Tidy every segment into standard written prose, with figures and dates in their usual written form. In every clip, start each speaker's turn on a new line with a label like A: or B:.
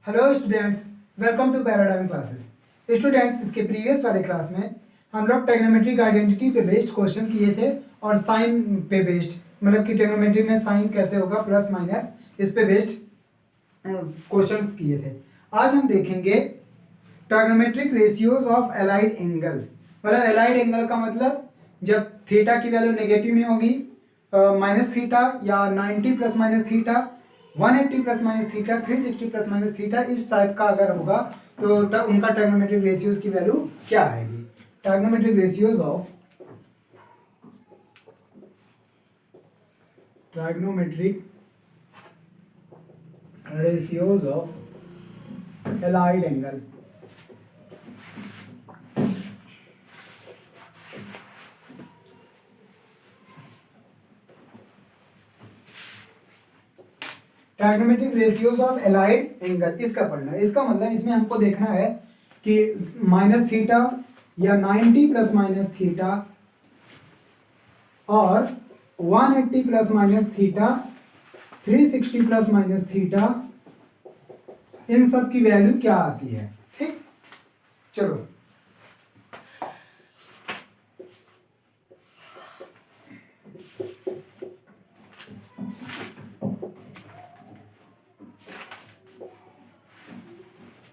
A: Hello students, welcome to Paradigm Classes. Students, इसके previous वाले class में हम लोग ट्रिग्नोमेट्रिक आइडेंटिटी पे बेस्ड क्वेश्चन किए थे और साइन पे बेस्ड, मतलब कि ट्रिग्नोमेट्री में साइन कैसे होगा प्लस माइनस, इस पे बेस्ड क्वेश्चंस किए थे। आज हम देखेंगे trigonometric ratios of allied angle. मतलब एलाइड एंगल का मतलब जब थीटा की वैल्यू नेगेटिव में होगी, माइनस थीटा या 90 plus minus theta, 180 plus minus theta, 360 plus minus theta, इस टाइप का अगर होगा तो उनका ट्रिग्नोमेट्रिक रेशियोज की वैल्यू क्या आएगी। Trigonometric ratios of allied angle. Trigonometric ratios of allied angle, इसका पढ़ना है। इसका मतलब इसमें हमको देखना है कि माइनस थीटा या 90 प्लस माइनस थीटा और 180 plus minus theta, 360 plus minus theta, इन सब की वैल्यू क्या आती है। ठीक, चलो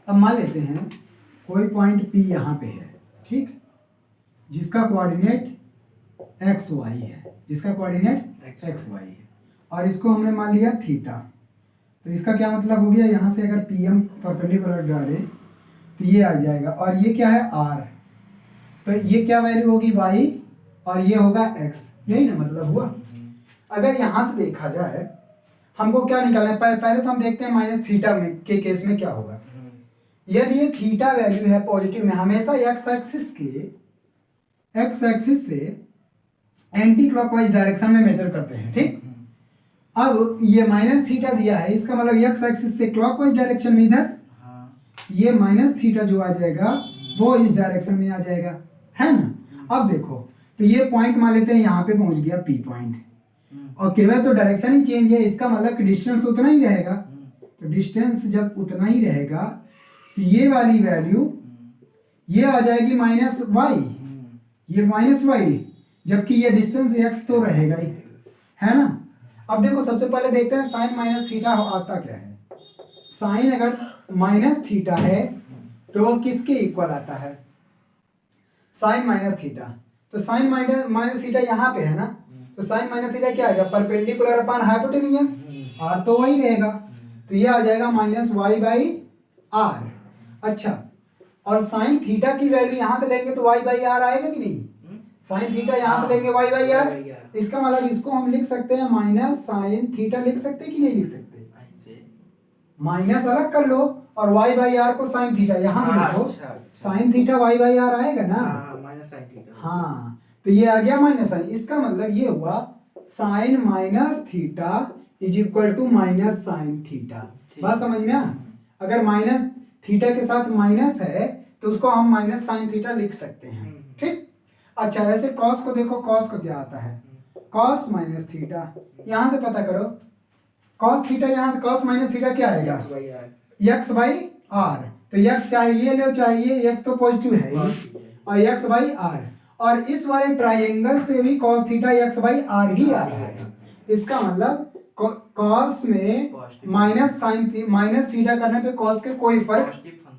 A: अब मान लेते हैं कोई पॉइंट P यहाँ पे है, ठीक, जिसका कोऑर्डिनेट एक्स वाई है, जिसका कोऑर्डिनेट एक्स वाई है, और इसको हमने मान लिया थीटा। तो इसका क्या मतलब हो गया, यहाँ से अगर PM परपेंडिकुलर डाले तो ये आ जाएगा, और ये क्या है R, तो ये क्या वैल्यू होगी y और ये होगा x, यही ना मतलब हुआ। अगर यहाँ से देखा जाए हमको क्या निकालना है, पहले तो हम देखते हैं माइनस थीटा में के केस में क्या होगा। यदि ये थीटा वैल्यू है पॉजिटिव में, हमेशा एक्स एक्सिस से एंटी क्लॉकवाइज डायरेक्शन में मेजर करते हैं, ठीक। अब ये माइनस थीटा दिया है, इसका मतलब एक्स एक्सिस से क्लॉकवाइज डायरेक्शन में इधर, ये माइनस थीटा जो आ जाएगा वो इस डायरेक्शन में आ जाएगा, है ना। अब देखो, तो ये पॉइंट मान लेते हैं यहाँ पे पहुंच गया P पॉइंट, और केवल तो डायरेक्शन ही चेंज है, इसका मतलब कि डिस्टेंस तो उतना ही रहेगा। तो डिस्टेंस जब उतना ही रहेगा तो ये वाली वैल्यू ये आ जाएगी माइनस वाई, ये माइनस वाई, जबकि ये डिस्टेंस एक्स तो रहेगा ही, है ना। अब देखो, सबसे पहले देखते हैं साइन माइनस थीटा आता क्या है। साइन अगर माइनस थीटा है तो वो किसके इक्वल आता है, साइन माइनस थीटा। तो साइन माइनस थीटा यहाँ पे है ना, तो साइन माइनस थीटा क्या आएगा, परपेंडिकुलर अपॉन हाइपोटेन्यूज, आर तो वही रहेगा, तो ये आ जाएगा माइनस वाई बाई आर। अच्छा, और साइन थीटा की वैल्यू यहाँ से लेंगे तो वाई बाई आर आएगा कि नहीं, साइन थीटा यहाँ से लेंगे वाई बाई आर, इसका मतलब इसको हम लिख सकते हैं माइनस साइन थीटा, लिख सकते हैं कि नहीं लिख सकते, माइनस अलग कर लो और वाई बाई आर को साइन थीटा यहाँ से लिखो, sine theta Y by R आएगा ना,
B: माइनस साइन थीटा।
A: हाँ, तो ये आ गया माइनस साइन। इसका मतलब ये हुआ sine minus theta is equal to minus sine theta. बात समझ में आ, अगर माइनस थीटा के साथ माइनस है तो उसको हम माइनस साइन थीटा लिख सकते हैं, ठीक। अच्छा, ऐसे कॉस को देखो, कॉस को क्या आता है, कॉस माइनस थीटा, यहाँ से पता करो कॉस थीटा, यहाँ से कॉस माइनस थीटा क्या आएगा, एक्स बाई आर। तो एक्स चाहे ये लो चाहे ये, एक्स तो पॉजिटिव है और एक्स बाई आर, और इस वाले ट्राइंगल से भी cos theta X by R ही आ रहा है। इसका मतलब कॉस में माइनस साइन माइनस थीटा करने पे कॉस के कोई फर्क,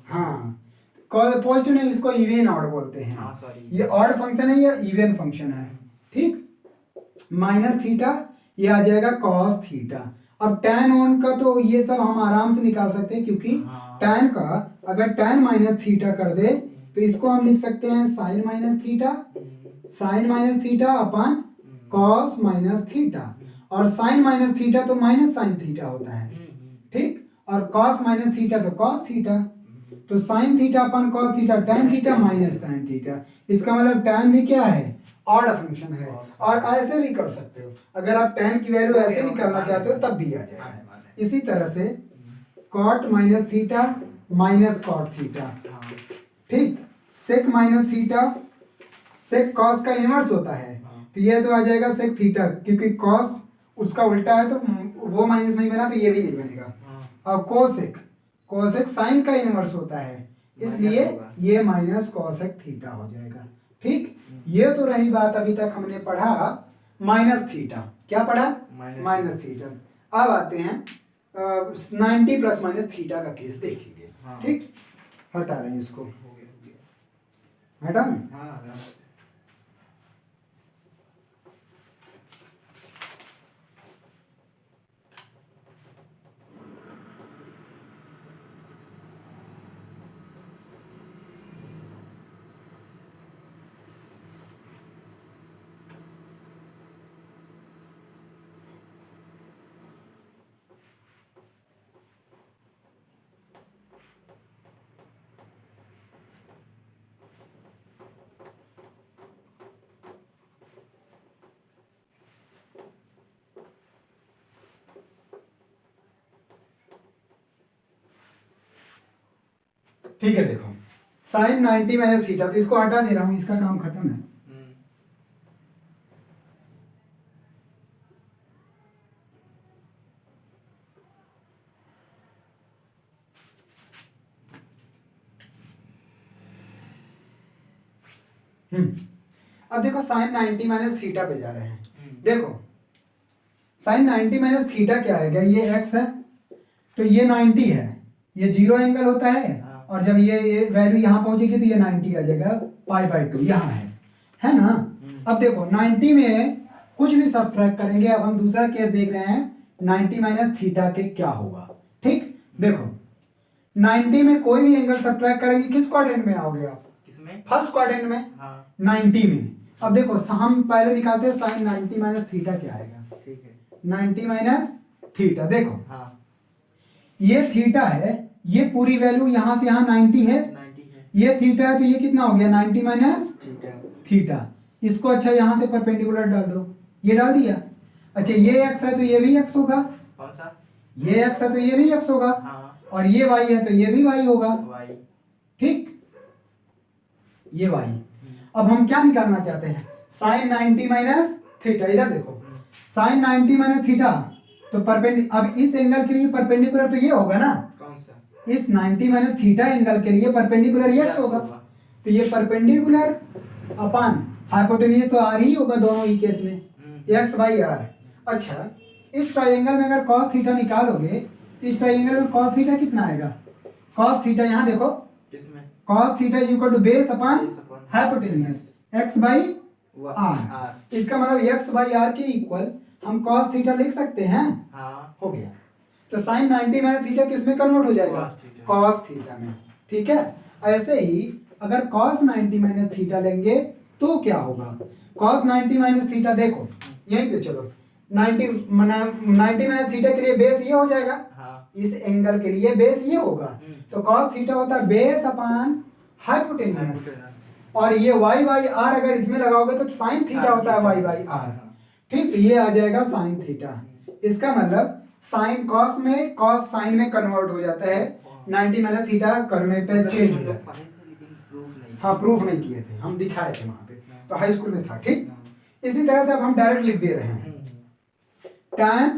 A: हाँ, पॉजिटिव नहीं, इसको इवन ऑड बोलते हैं, ये ऑड फंक्शन है, ये इवन फंक्शन है, ठीक। माइनस थीटा ये आ जाएगा कॉस थीटा। अब tan ऑन का तो ये सब हम आराम से निकाल सकते हैं, क्योंकि tan का अगर tan माइनस थीटा कर दे तो इसको हम लिख सकते हैं sine minus theta upon cos minus theta, और साइन माइनस थीटा तो माइनस साइन थीटा होता है, ठीक, और कॉस माइनस थीटा तो कॉस थीटा, तो sine theta upon cos theta, tan theta minus sine theta. इसका मतलब tan भी क्या है, ऑड फंक्शन है। और ऐसे भी कर सकते हो, अगर आप tan की वैल्यू ऐसे निकालना चाहते हो तब भी आ जाएगा। इसी तरह से cot minus theta minus cot theta, ठीक, sec minus theta, sec cos का इनवर्स होता है, तो ये तो आ जाएगा सेक थीटा, क्योंकि कॉस उसका उल्टा है तो वो माइनस नहीं बना तो ये भी नहीं बनेगा। अब कोसेक साइन का इनवर्स होता है, इसलिए ये माइनस कोसेक थीटा हो जाएगा। ठीक, ये तो रही बात अभी तक हमने पढ़ा माइनस थीटा। क्या पढ़ा? Minus theta. अब आते हैं 90 प्लस माइनस थीटा का केस देखेंगे। हाँ। ठीक, हटा रहे हैं इसको, हटा। हाँ। ठीक है, देखो साइन 90 माइनस थीटा, तो इसको हटा दे रहा हूं, इसका काम खत्म है। अब देखो साइन 90 माइनस थीटा पे जा रहे हैं। देखो साइन 90 माइनस थीटा क्या आएगा, ये x है तो ये 90 है, ये 0 एंगल होता है, और जब ये वैल्यू यहाँ पहुंचेगी तो ये 90 आ जाएगा, π/2 यहाँ है ना। अब देखो 90 में कुछ भी सब्ट्रैक्ट करेंगे। अब हम दूसरा केस देख रहे हैं 90 माइनस थीटा के क्या होगा। ठीक, देखो 90 में कोई भी एंगल सब्ट्रैक्ट करेंगे, किस क्वाड्रेंट में आओगे आप? किसमें? फर्स्ट क्वाड्रेंट में। हाँ। 90 में। अब देखो हम पहले निकालते हैं साइन 90 माइनस थीटा क्या आएगा। ठीक है, 90 माइनस थीटा। देखो हाँ, ये थीटा है, ये पूरी वैल्यू यहाँ से यहाँ 90 है, ये थीटा है, तो ये कितना हो गया 90 माइनस थीटा। इसको अच्छा यहाँ से परपेंडिकुलर डाल दो, ये डाल दिया। अच्छा ये x है तो ये भी x होगा। कौन सा? ये x है तो ये भी x होगा। हाँ। और ये y है तो ये भी y होगा। ठीक, ये y। अब हम क्या निकालना चाहते हैं? Sine 90 minus theta. इधर देखो साइन 90 माइनस थीटा, तो परपेंडिकुलर, अब इस एंगल के लिए परपेंडिकुलर तो ये होगा ना। कौन सा? इस 90 माइनस थीटा एंगल के लिए परपेंडिकुलर ये x होगा, तो ये परपेंडिकुलर अपन हाइपोटेन्यूज तो r ही होगा दोनों ही केस में, x/r। अच्छा इस ट्रायंगल में अगर cos थीटा निकालोगे, इस ट्रायंगल में cos थीटा कितना आएगा? cos थीटा यहाँ देखो, किसमें? cos theta is equal to base upon hypotenuse x/r। इसका मतलब x/r के इक्वल हम cos थीटा लिख सकते हैं। हाँ। हो गया, तो साइन 90 माइनस थीटा किस में कन्वर्ट हो जाएगा? cos थीटा में। ठीक है, ऐसे ही अगर cos 90 माइनस थीटा लेंगे तो क्या होगा? cos 90 माइनस थीटा देखो यहीं पे, चलो 90 माइनस थीटा के लिए बेस ये हो जाएगा। हाँ। इस एंगल के लिए बेस ये होगा, तो cos थीटा होता है बेस अपॉन हाइपोटेन्यूज, और ये y/r अगर इसमें लगाओगे तो साइन थीटा होता है y/r। ठीक, ये आ जाएगा साइन थीटा। इसका मतलब साइन कॉस में, कॉस साइन में कन्वर्ट हो जाता है, 90 माइनस थीटा करने पे चेंज हो जाता है। हाँ, प्रूफ नहीं किए थे, हम दिखाए थे वहां पे, तो हाई स्कूल में था। ठीक, इसी तरह से अब हम डायरेक्ट लिख दे रहे हैं tan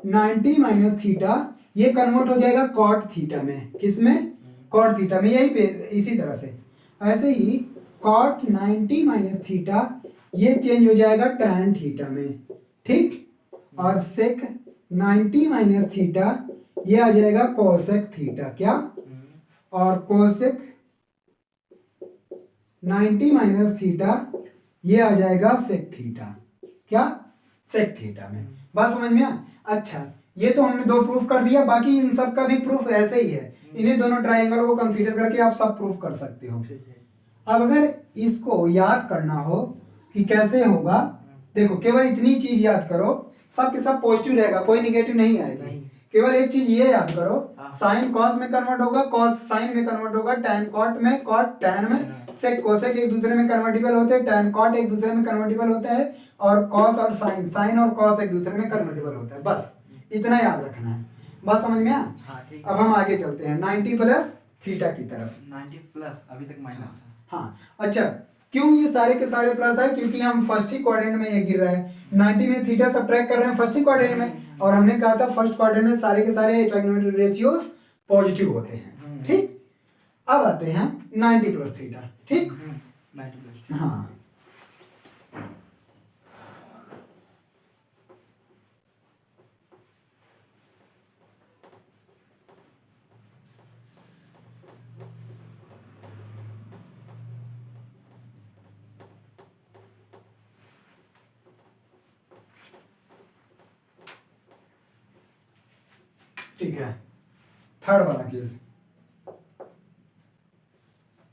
A: 90 माइनस थीटा, ये कन्वर्ट हो जाएगा कॉट थीटा में। किसमें? कॉट थीटा में। यही पे इसी तरह से ऐसे ही कॉट 90 माइनस थीटा ये चेंज हो जाएगा tan थीटा में। ठीक, और सेक 90 माइनस थीटा ये आ जाएगा कोसेक थीटा। क्या? और कोसेक 90 माइनस थीटा ये आ जाएगा सेक थीटा। क्या? सेक थीटा में। बात समझ में आ? अच्छा, ये तो हमने दो प्रूफ कर दिया, बाकी इन सब का भी प्रूफ ऐसे ही है। इन्हीं दोनों ट्रायंगल को कंसीडर करके आप सब प्रूफ कर सकते हो। अब अगर इसको याद करना हो कि कैसे होगा, देखो केवल इतनी चीज याद करो, सब के सब पॉजिटिव रहेगा, कोई निगेटिव नहीं आएगा। केवल एक चीज ये याद करो, साइन कॉस में कन्वर्ट होगा, कॉस साइन में कन्वर्ट होगा, टैन कॉट में, कॉट टैन में, सेक कोसेक एक दूसरे में कन्वर्टिबल होते हैं, टैन कॉट एक दूसरे में कन्वर्टिबल होता है, और कॉस और साइन, साइन और कॉस एक दूसरे में कन्वर्टिबल होता है। बस इतना याद रखना है। बस समझ में आ? अब हम आगे चलते हैं 90 प्लस थीटा की तरफ।
B: 90 प्लस, अभी तक माइनस था।
A: हाँ, अच्छा क्यों ये सारे के सारे प्लस है? क्योंकि हम फर्स्ट ही क्वाड्रेंट में ये गिर रहा है। 90 में थीटा सब्ट्रैक्ट कर रहे हैं फर्स्ट ही क्वाड्रेंट में, और हमने कहा था फर्स्ट क्वाड्रेंट में सारे के सारे ट्राइगोनोमेट्रिक रेशियोज पॉजिटिव होते हैं। ठीक, अब आते हैं 90 प्लस थीटा। ठीक,
B: 90 प्लस।
A: हाँ, ठीक है। थर्ड वाला केस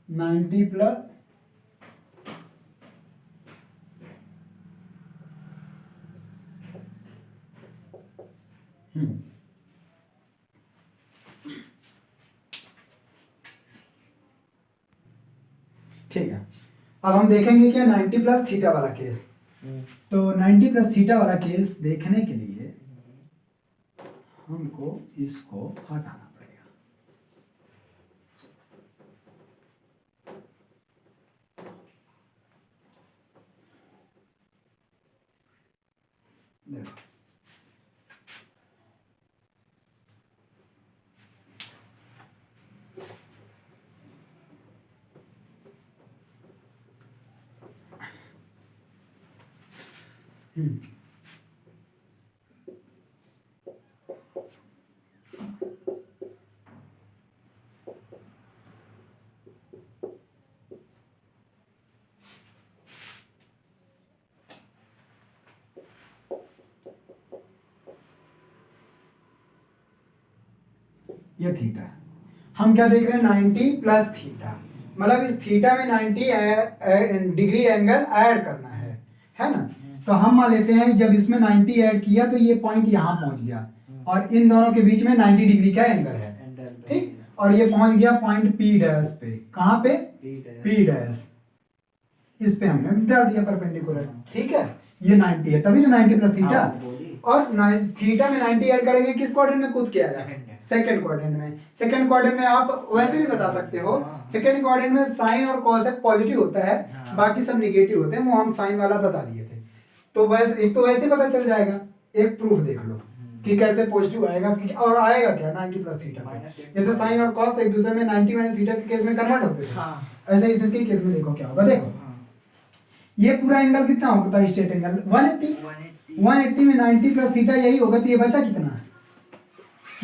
A: 90 प्लस ठीक है। अब हम देखेंगे कि 90 प्लस थीटा वाला केस। तो 90 प्लस थीटा वाला केस देखने के लिए हमको इसको हटाना पड़ेगा। देखो, ये थीटा है। हम क्या देख रहे हैं 90 प्लस थीटा, मतलब इस थीटा में 90 डिग्री एंगल ऐड करना है ना। तो हम मान लेते हैं जब इसमें 90 ऐड किया तो ये पॉइंट यहाँ पहुंच गया और इन दोनों के बीच में 90 डिग्री का एंगल है। ठीक, और ये पहुंच गया पॉइंट पी डैश पे। कहाँ पे? P dash. इस पे हमने डाल दिया परपेंडिकुलर। ठीक है, ये 90 है, तभी तो 90 प्लस थीटा। और थीटा में 90 ऐड करेंगे किस क्वाड्रेंट में कूद के आएगा? सेकंड क्वाड्रेंट में। सेकंड क्वाड्रेंट में आप वैसे भी बता सकते हो, सेकंड क्वाड्रेंट में साइन और कॉसेक पॉजिटिव होता है, बाकी सब नेगेटिव होते हैं, वो हम साइन वाला बता दिए थे। तो वैसे एक तो वैसे पता चल जाएगा, एक प्रूफ देख लो कि कैसे पॉजिटिव आएगा और आएगा क्या 90 प्लस थीटा। जैसे साइन और कॉस एक दूसरे में 90 माइनस थीटा के केस में कन्वर्ट होते हैं, ऐसे इसके केस में देखो क्या होगा। देखो ये पूरा एंगल कितना होता है? स्ट्रेट एंगल 180 में 90 प्लस थीटा यही होगा, तो ये बचा कितना?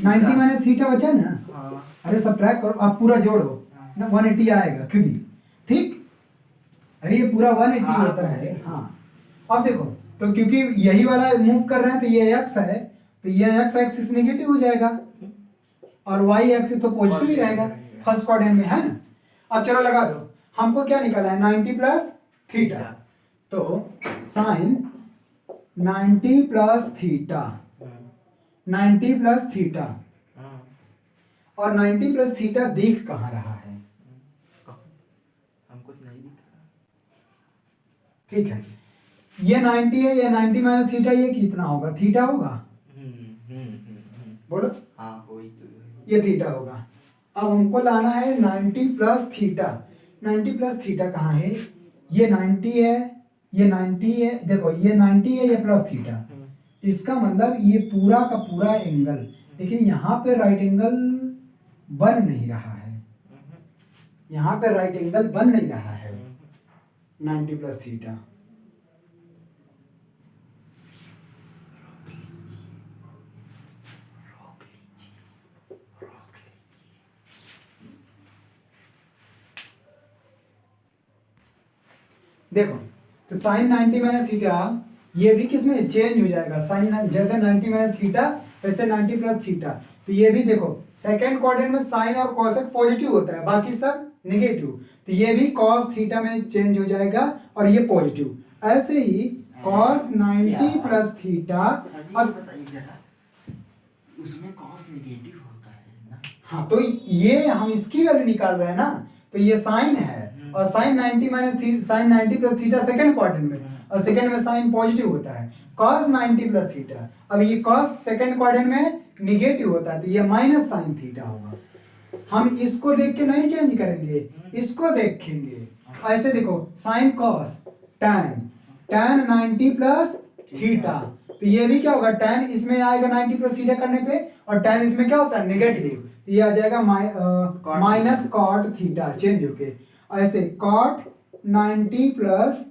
A: 90 माइनस थीटा बचा ना। अरे सब्ट्रैक्ट करो, आप पूरा जोड़ो ना, 180 आएगा खुद ही। ठीक, अरे ये पूरा 180 होता है। हाँ, अब देखो तो क्योंकि यही वाला मूव कर रहे हैं तो ये x है, तो ये x एक्सिस नेगेटिव हो जाएगा और y एक्सिस तो पॉजिटिव ही रहेगा फर्स्ट क्वाड्रेंट में, है ना। अब चलो लगा दो, हमको क्या निकाला है? 90 प्लस थीटा। तो sine 90 plus theta, 90 plus theta, और 90 प्लस थीटा दिख कहाँ रहा है?
B: हमको नहीं दिख रहा।
A: ठीक है, ये 90 है, ये 90 माइनस थीटा, ये कितना होगा? थीटा होगा। बोलो।
B: हाँ, वही तो
A: ये थीटा होगा। अब हमको लाना है 90 प्लस थीटा। 90 प्लस थीटा कहाँ है? ये 90 है, ये 90 है, देखो ये 90 है, ये प्लस थीटा। इसका मतलब ये पूरा का पूरा एंगल, लेकिन यहाँ पे राइट एंगल बन नहीं रहा है, यहाँ पे राइट एंगल बन नहीं रहा है 90 प्लस थीटा। देखो तो साइन 90 माइनस थीटा ये भी किसमें चेंज हो जाएगा? साइन जैसे 90 माइनस थीटा वैसे 90 प्लस थीटा। तो ये भी देखो सेकंड क्वाड्रेंट में साइन और कॉसेक पॉजिटिव होता है, बाकी सब नेगेटिव। तो ये भी कॉस थीटा में चेंज हो जाएगा और ये पॉजिटिव। ऐसे ही कॉस 90 प्लस थीटा। अब
B: उसमें कॉस नेगेटिव होता है ना।
A: हाँ, तो ये हम इसकी वैल्यू निकाल रहे हैं ना, तो ये साइन है और sine 90 minus sine 90 plus theta second quadrant में, और सेकंड में साइन पॉजिटिव होता है। cos 90 प्लस थीटा, अब ये cos सेकंड क्वाड्रेंट में निगेटिव होता है, तो ये माइनस साइन थीटा होगा। हम इसको देख के नहीं चेंज करेंगे, इसको देखेंगे। ऐसे देखो sine cos tan 90 plus theta, तो ये भी क्या होगा? tan इसमें आएगा 90 प्लस थीटा करने पे, और tan इसमें क्या होता है? नेगेटिव। ये आ जाएगा
B: Cot
A: minus cot theta change होके, ऐसे cot 90 plus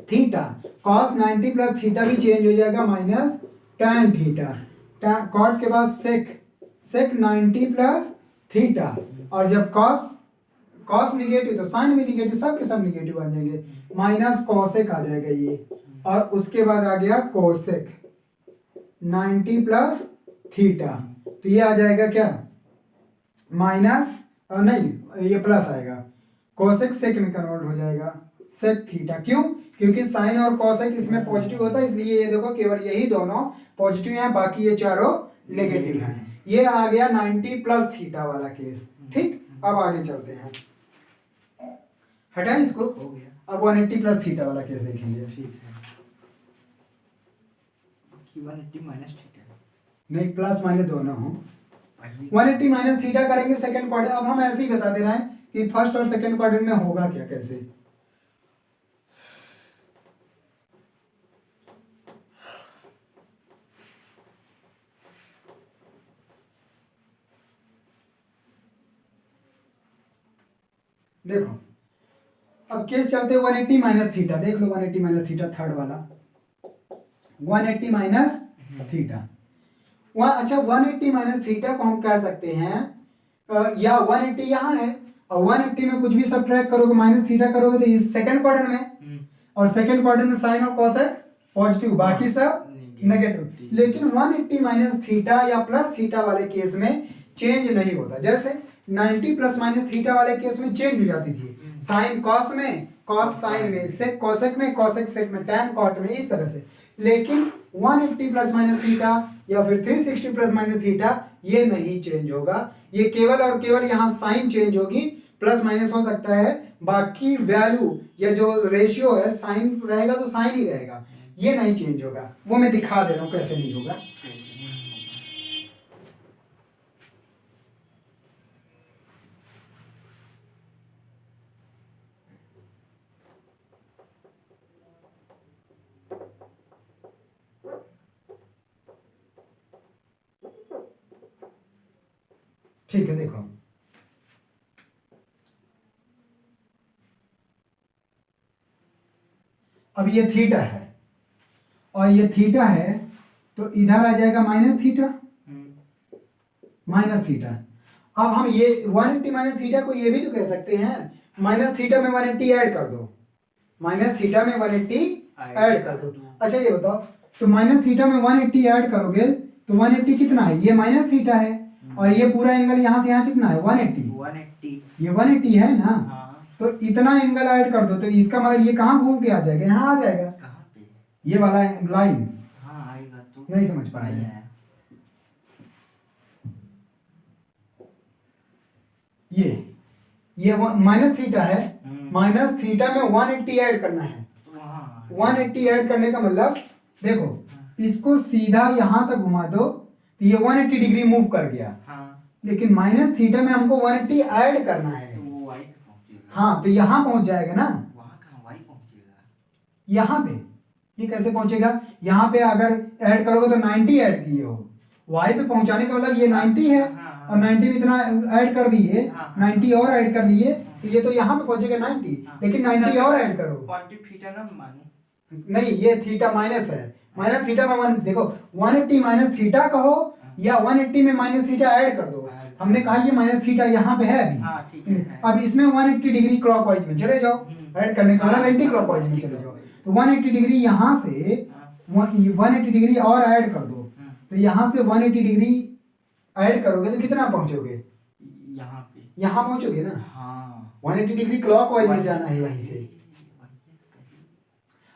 A: theta, cos 90 plus theta भी चेंज हो जाएगा माइनस tan थीटा, कॉट के बाद सेक, सेक 90 प्लस थीटा, और जब कॉस निगेटिव तो साइन भी निगेटिव, सब के सब निगेटिव आ जाएंगे, माइनस कॉसेक आ जाएगा ये, और उसके बाद आ गया कोसेक 90 प्लस थीटा, तो ये आ जाएगा क्या माइनस, नहीं ये प्लस आएगा, कोसेक सेक में कन्वर्ट हो जाएगा सेक थीटा, क्यों, क्योंकि साइन और कोसेक इसमें पॉजिटिव होता है, इसलिए ये देखो केवल यही दोनों पॉजिटिव हैं, बाकी ये चारों नेगेटिव हैं। ये आ गया 90 प्लस थीटा वाला केस। ठीक, अब आगे चलते हैं, हटाएं इसको,
B: हो गया।
A: अब 180 प्लस थीटा वाला केस देखेंगे।
B: ठीक है कि 180 माइनस थीटा
A: नहीं, प्लस माइनस दोनों हो,
B: पहले
A: 180 माइनस थीटा करेंगे सेकंड क्वाड्रेंट। अब हम ऐसे ही बता दे रहे हैं कि फर्स्ट और सेकंड क्वाड्रेंट में होगा क्या, कैसे। देखो अब केस चलते 180 माइनस थीटा, देख लो 180 माइनस थीटा थर्ड वाला, 180 माइनस थीटा, अच्छा 180 माइनस थीटा को हम कह सकते हैं या 180 यहाँ है, और 180 में कुछ भी सब्ट्रैक्ट करोगे माइनस थीटा करोगे तो इस सेकंड क्वाड्रेंट में, और सेकंड क्वाड्रेंट में साइन और कॉसेक पॉजिटिव, बाकी सब नेगेटिव। लेकिन 180 माइनस थीटा या प्लस थीटा वाले केस में चेंज नहीं होता, जैसे 90 प्लस माइनस थीटा वाले केस में चेंज हो जाती थी, साइन कॉस में, कॉस साइन में, सेक कॉसेक में, कॉसेक सेक में, टैन कॉट में, इस तरह से। लेकिन 180 प्लस माइनस थीटा या फिर 360 प्लस माइनस थीटा ये नहीं चेंज होगा, ये केवल और केवल यहाँ साइन चेंज होगी, प्लस माइनस हो सकता है, बाकी वैल्यू या जो रेशियो है साइन रहेगा तो साइन ही रहेगा, ये नहीं चेंज होगा। वो मैं दिखा दे रहा हूँ कैसे नहीं होगा।
B: कैसे नहीं होगा।
A: ठीक है, देखो अब ये थीटा है और ये थीटा है, तो इधर आ जाएगा माइनस थीटा, माइनस थीटा। अब हम ये 180 माइनस थीटा को ये भी तो कह सकते हैं माइनस थीटा में 180 ऐड कर दो, माइनस थीटा में 180 ऐड कर दो। अच्छा ये बताओ, तो माइनस थीटा में 180 ऐड करोगे तो 180 कितना है, ये माइनस थीटा है, और ये पूरा एंगल यहाँ से यहाँ कितना है 180, ये 180 है ना।
B: हाँ।
A: तो इतना एंगल ऐड कर दो, तो इसका मतलब ये कहाँ घूम के आ जाएगा, यहाँ आ जाएगा,
B: कहाँ पे?
A: ये वाला लाइन।
B: हाँ आएगा तो
A: नहीं समझ पाए
B: नहीं आया।
A: ये माइनस थीटा है, माइनस थीटा में 180 ऐड करना है,
B: तो वहाँ
A: 180 ऐड करने का मतलब देखो इसको सीधा यहां तक घुमा दो तो ये 180 डिग्री मूव कर गया,
B: हाँ
A: लेकिन माइनस थीटा में हमको 180 ऐड करना है,
B: तो वो वाई पे पहुँचेगा।
A: हाँ तो यहाँ पहुंच जाएगा ना,
B: वहाँ कहाँ वाई पहुँचेगा?
A: यहाँ पे ये कैसे पहुंचेगा, यहाँ पे अगर ऐड करोगे तो 90 ऐड किए हो, y पे पहुंचाने का मतलब ये 90 है, और 90 में इतना ऐड कर दिए, 90 और ऐड कर दिए, तो ये तो यहाँ पे पहुंचेगा 90, लेकिन 90 और ऐड करो।
B: पॉजिटिव थीटा ना मानो।
A: नहीं, ये थीटा माइनस है, माइनस थीटा में वन, देखो 180 माइनस थीटा कहो या 180 में माइनस थीटा ऐड कर दो, हमने कहा ये माइनस थीटा यहाँ पे है अभी।
B: हाँ ठीक है।
A: अब इसमें 180 डिग्री क्लॉकवाइज में चले जाओ, ऐड करने का मतलब एंटी क्लॉकवाइज में चले जाओ, तो 180 डिग्री यहाँ से 180 डिग्री और ऐड कर दो, तो यहाँ से 180 डिग्री ऐड करोगे तो कितना पहुंचोगे,
B: यहाँ पे
A: यहाँ पहुंचोगे ना,
B: हाँ
A: 180 डिग्री क्लॉकवाइज में जाना है यहीं से।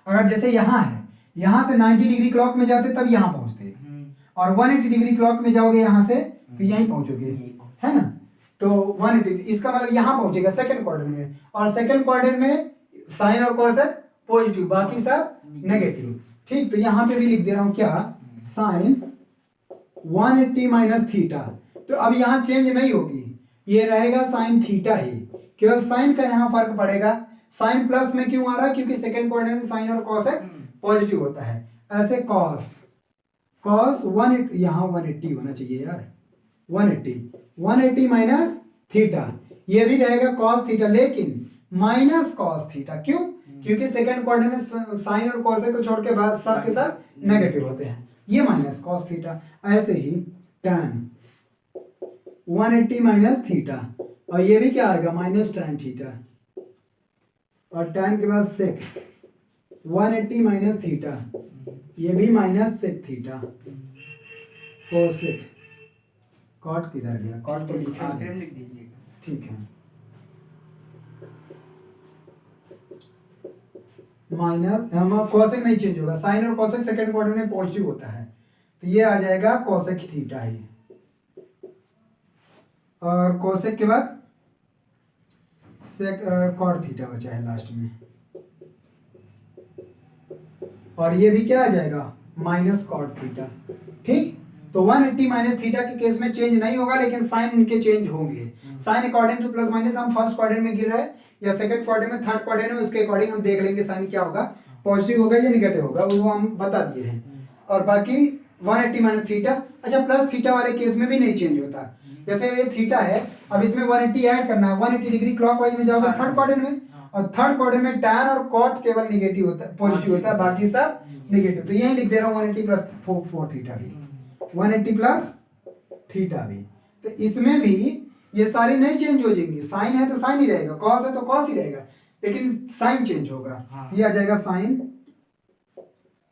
A: अगर जैसे यहाँ है, यहाँ से 90 डिग्री क्लॉक में जाते तब यहाँ पहुंचते, और 180 डिग्री क्लॉक में जाओगे यहाँ से तो यहीं पहुंचोगे, है ना। तो 180 इसका मतलब यहाँ पहुंचेगा सेकंड क्वाड्रेंट में, और सेकंड क्वाड्रेंट में साइन और कोसेक पॉजिटिव, बाकी सब नेगेटिव। ठीक, तो यहाँ पे भी लिख दे रहा हूँ क्या, साइन 180 माइनस थीटा, तो अब यहाँ चेंज नहीं होगी, ये रहेगा साइन थीटा ही, केवल साइन का यहाँ फर्क पड़ेगा। साइन प्लस में क्यों आ रहा है, क्योंकि सेकंड क्वाड्रेंट में साइन और कोसेक पॉजिटिव होता है। ऐसे कॉस 180, यहाँ 180 होना चाहिए यार, 180 माइनस थीटा, ये भी रहेगा कॉस थीटा लेकिन माइनस कॉस थीटा। क्यों? क्योंकि सेकंड क्वाड्रेंट में साइन और कॉसेक को छोड़ के बाद सब के सब नेगेटिव होते हैं, ये माइनस कॉस थीटा। ऐसे ही tan 180 माइनस थीटा, और ये भी क्या आएगा माइनस tan थीटा, और tan के बाद सेक 180 माइनस थीटा, ये भी minus sec theta, cosec. Cot किधर गया? कॉट तो लिखा
B: आखिर
A: है,
B: में लिख दीजिएगा।
A: ठीक है। माइनस हम कोसेक नहीं चेंज होगा, साइन और कोसेक सेकंड क्वाड्रेंट में पॉजिटिव होता है, तो ये आ जाएगा कोसेक थीटा ही, और कोसेक के बाद सेक कॉट थीटा बचा है लास्ट में, और ये भी क्या आ जाएगा माइनस कॉट थीटा। ठीक, तो 180 माइनस थीटा के केस में चेंज नहीं होगा, लेकिन साइन इनके चेंज होंगे। Sign according to plus minus हम फर्स्ट क्वाड्रेंट में गिर रहे हैं या सेकंड क्वाड्रेंट में, थर्ड क्वाड्रेंट में, उसके अकॉर्डिंग हम देख लेंगे साइन क्या होगा, पॉजिटिव होगा या निगेटिव होगा, वो हम बता दिए हैं। और बाकी 180 माइनस थीटा, अच्छा प्लस थीटा वाले केस में भी नहीं चेंज होता। जैसे ये थीटा है, अब इसमें 180 ऐड करना है, 180 डिग्री क्लॉकवाइज में जाओगे थर्ड क्वाड्रेंट में, और थर्ड क्वाड्रेंट में tan और cot केवल निगेटिव होता है, पॉजिटिव होता है, बाकी सब निगेटिव। तो यही लिख दे रहा हूँ 180 प्लस 4 थीटा भी, 180 प्लस थीटा भी। तो इसमें भी ये सारी नहीं चेंज हो जाएंगी, साइन है तो साइन ही रहेगा, कॉस है तो कॉस ही रहेगा, लेकिन साइन चेंज होगा। ये आ जाएगा साइन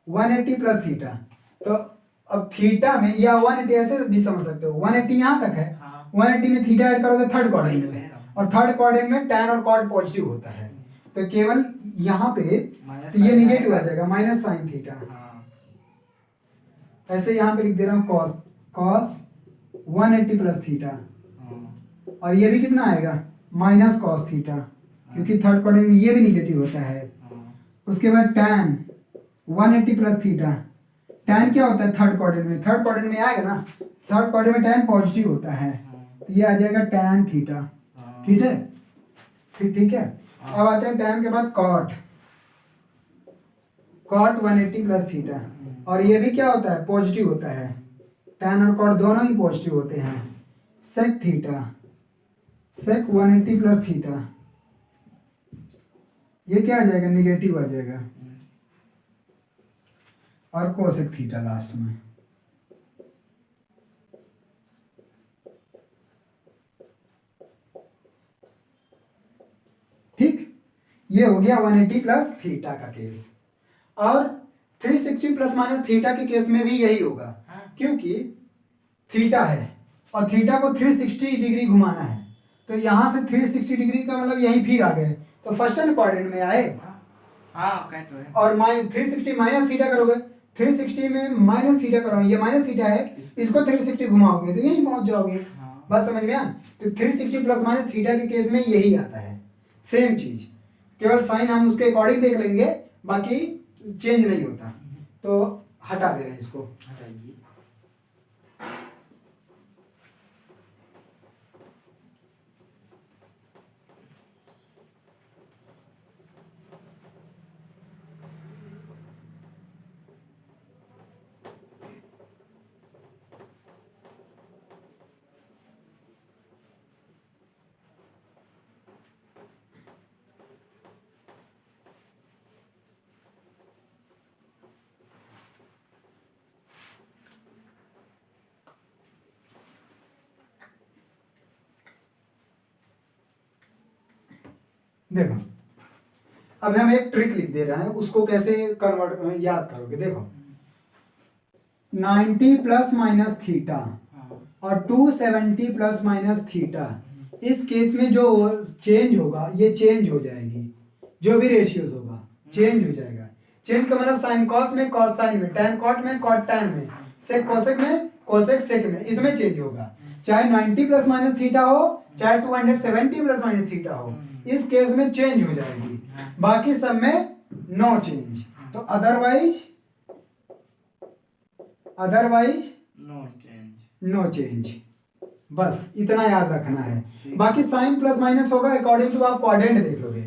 A: 180 प्लस थीटा। तो अब थीटा में या 180 ऐसे भी समझ सकते हो, 180 यहाँ तक है, 180 में थीटा ऐड करोगे थर्ड क्वाड्रेंट में, और थर्ड क्वाड्रेंट में tan और cot पॉजिटिव होता है, तो केवल यहाँ पे तो ये निगेटिव आ जाएगा माइनस साइन थीटा। ऐसे यहाँ पे लिख दे रहा हूँ कॉस, कॉस 180 प्लस थीटा, और ये भी कितना आएगा माइनस कॉस थीटा, क्योंकि थर्ड क्वाड्रेंट में ये भी निगेटिव होता है। उसके बाद tan 180 प्लस थीटा, tan क्या होता है थर्ड क्वाड्रेंट में, थर्ड क्वाड्रेंट में आएगा ना, थर्ड क्वाड्रेंट में tan पॉजिटिव होता है, तो ये आ जाएगा tan थीटा। ठीक है, ठीक है। अब आते हैं tan के बाद cot, cot 180 प्लस थीटा, और ये भी क्या होता है पॉजिटिव होता है, tan और cot दोनों ही पॉजिटिव होते हैं, sec theta, sec 180 plus theta, ये क्या आ जाएगा निगेटिव आ जाएगा, और कोसेक थीटा लास्ट में। ठीक, ये हो गया 180 प्लस थीटा का केस। और 360 प्लस माइनस थीटा के केस में भी यही होगा, क्योंकि थीटा है और थीटा को 360 डिग्री घुमाना है, तो यहां से 360 डिग्री का मतलब यही फिर आ गए, तो फर्स्ट एंड क्वाड्रेंट में आए, और 360 माइनस थीटा करोगे, 360 में माइनस थीटा करोगे, ये माइनस थीटा है, इसको 360 घुमाओगे तो यहीं पहुंच जाओगे। बस समझ में आया? तो 360 प्लस माइनस थीटा के केस में यही आता है, सेम चीज, केवल साइन हम उसके अकॉर्डिंग देख लेंगे, बाकी चेंज नहीं होता। तो हटा दे रहे हैं इसको, देखो अब हम एक ट्रिक लिख दे रहे हैं, उसको कैसे कन्वर्ट याद करोगे। देखो 90 प्लस माइनस थीटा और 270 प्लस माइनस थीटा, इस केस में जो चेंज होगा ये चेंज हो जाएगी, जो भी रेशियोज होगा चेंज हो जाएगा। चेंज का मतलब साइन कॉस में, कॉस साइन में, टैन कॉट में, कॉट टैन में, सेक कोसेक में, कोसेक सेक में, इसमें चेंज होगा। चाहे 90 प्लस माइनस थीटा हो, चाहे 270 प्लस माइनस थीटा हो, इस केस में चेंज हो जाएगी, बाकी सब में नो चेंज। तो अदरवाइज नो चेंज, बस इतना याद रखना है। बाकी साइन प्लस माइनस होगा अकॉर्डिंग टू आप क्वाड्रेंट देख लोगे,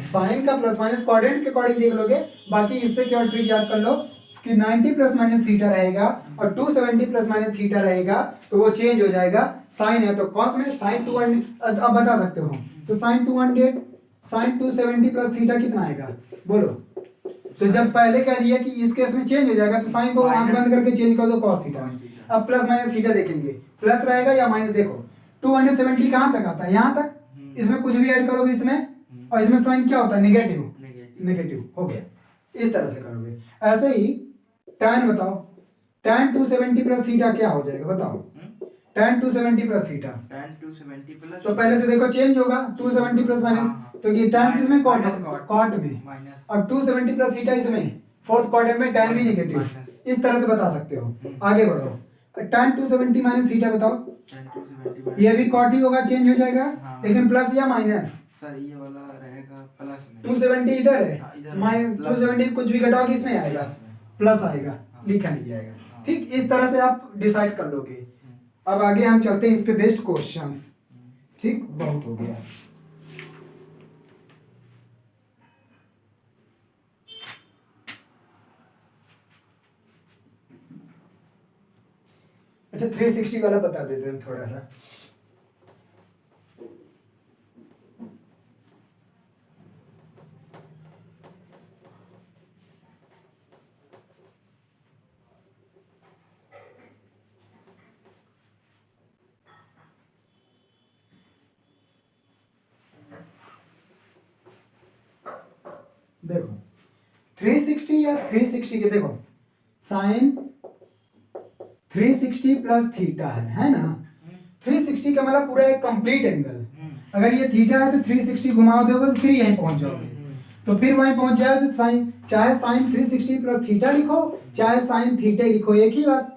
A: साइन का प्लस माइनस क्वाड्रेंट के अकॉर्डिंग देख लोगे, बाकी इससे केवल ट्रिक याद कर लो कि 90 प्लस माइनस थीटा रहेगा और 270 प्लस माइनस थीटा रहेगा, तो वो चेंज हो जाएगा। साइन है तो कॉस में साइन 200, अब बता सकते हो, तो साइन 200 साइन 270 प्लस थीटा कितना आएगा बोलो। तो जब पहले कह दिया कि इस केस में चेंज हो जाएगा, तो साइन को आंख बंद करके चेंज कर दो कॉस थीटा। अब प्लस माइनस थीटा देखेंगे, प्लस रहेगा या माइनस। देखो 270 कहाँ तक आता है, यहाँ तक, इसमें कुछ भी ऐड करोगे इसमें, और इसमें साइन क्या होता है, नेगेटिव, नेगेटिव हो गया। इस तरह से करोगे। ऐसे ही tan बताओ, tan 270 प्लस थीटा क्या हो जाएगा बताओ, tan 270 plus theta.
B: tan 270 plus
A: तो पहले तो देखो चेंज होगा 270 प्लस माइनस, तो ये tan किसमें, कॉट में,
B: माइनस
A: और 270 प्लस थीटा इसमें फोर्थ क्वाड्रेंट में, tan भी नेगेटिव। इस तरह से बता सकते हो। आगे बढ़ो, tan 270 माइनस थीटा बताओ।
B: tan 270
A: ये भी कॉट ही होगा, चेंज हो जाएगा,
B: हाँ।
A: लेकिन प्लस या माइनस।
B: सर ये वाला रहेगा प्लस में,
A: 270 इधर
B: हाँ,
A: है,
B: इधर
A: माइनस
B: प्लस
A: 270 कुछ भी घटाओगे इसमें आएगा,
B: प्लस में।
A: प्लस आएगा,
B: हाँ।
A: लिखा नहीं जाएगा।
B: हाँ।
A: ठीक, इस तरह से आप डिसाइड कर लोगे। अब आगे हम चलते हैं इस पे बेस्ड क्वेश्चंस। ठीक, बहुत हो गया। अच्छा 360 वाला बता देते हैं थोड़ा सा। देखो 360 या 360 के, देखो साइन 360 प्लस थीटा है ना। 360 का मतलब पूरा एक कंप्लीट एंगल। अगर ये थीटा है तो 360 घुमा दोगे तो फिर यहीं पहुंच जाओगे। तो फिर वहीं पहुंच जाए तो साइन, चाहे साइन 360 प्लस थीटा लिखो, चाहे साइन थीटा लिखो, एक ही बात।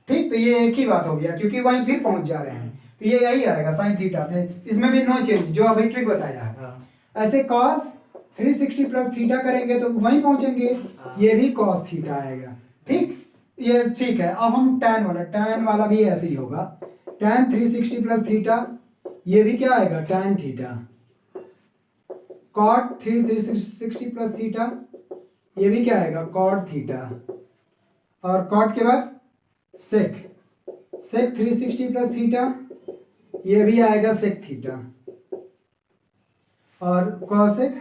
A: ठीक, तो ये एक ही बात हो गया, क्योंकि वहीं फिर पहुंच जा रहे हैं, तो ये यही आएगा साइन थीटा में। इसमें भी नो चेंज, जो अभी ट्रिक बताया है। ऐसे कॉस 360 प्लस थीटा करेंगे तो वहीं पहुंचेंगे, ये भी कॉस थीटा आएगा। ठीक, ये ठीक है। अब हम tan वाला भी ऐसे ही होगा, tan 360 प्लस थीटा, ये भी क्या आएगा, tan theta. cot 360 plus theta, ये भी क्या आएगा, cot थीटा। और cot के बाद sec 360 प्लस थीटा, ये भी आएगा sec थीटा। और cosec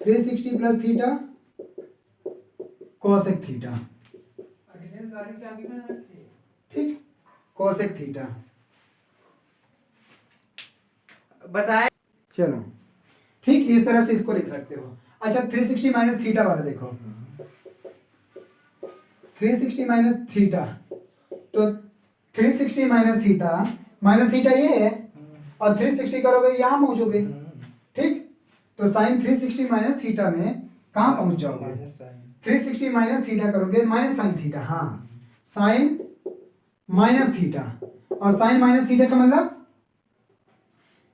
A: 360 plus theta, cosec theta. ठीक, cosec थीटा।
B: बताए।
A: चलो ठीक, इस तरह से इसको लिख सकते हो। अच्छा 360 माइनस थीटा वाला देखो, 360 माइनस थीटा, तो 360 माइनस थीटा ये है, और 360 करोगे यहाँ पहुंचोगे। ठीक, तो साइन 360 माइनस थीटा में कहाँ पहुंच जाओगे, 360 माइनस थीटा करोगे माइनस साइन थीटा, हाँ साइन माइनस थीटा। और साइन माइनस थीटा का मतलब,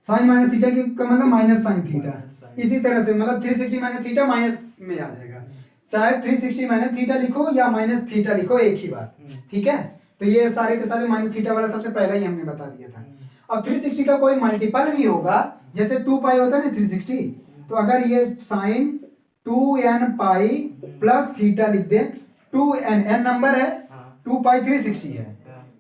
A: साइन माइनस थीटा का मतलब माइनस साइन थीटा। इसी तरह से मतलब 360 माइनस थीटा माइनस में आ जाएगा, चाहे 360 माइनस थीटा लिखो या माइनस थीटा लिखो, एक ही बात। ठीक है, तो ये सारे के सारे माइनस थीटा वाला सबसे पहले ही हमने बता दिया था। अब 360 का कोई मल्टीपल भी होगा, जैसे 2 पाई होता है ना 360, तो अगर ये sign 2n pi plus theta लिख दे, 2n n नंबर है, 2 पाई 360 है,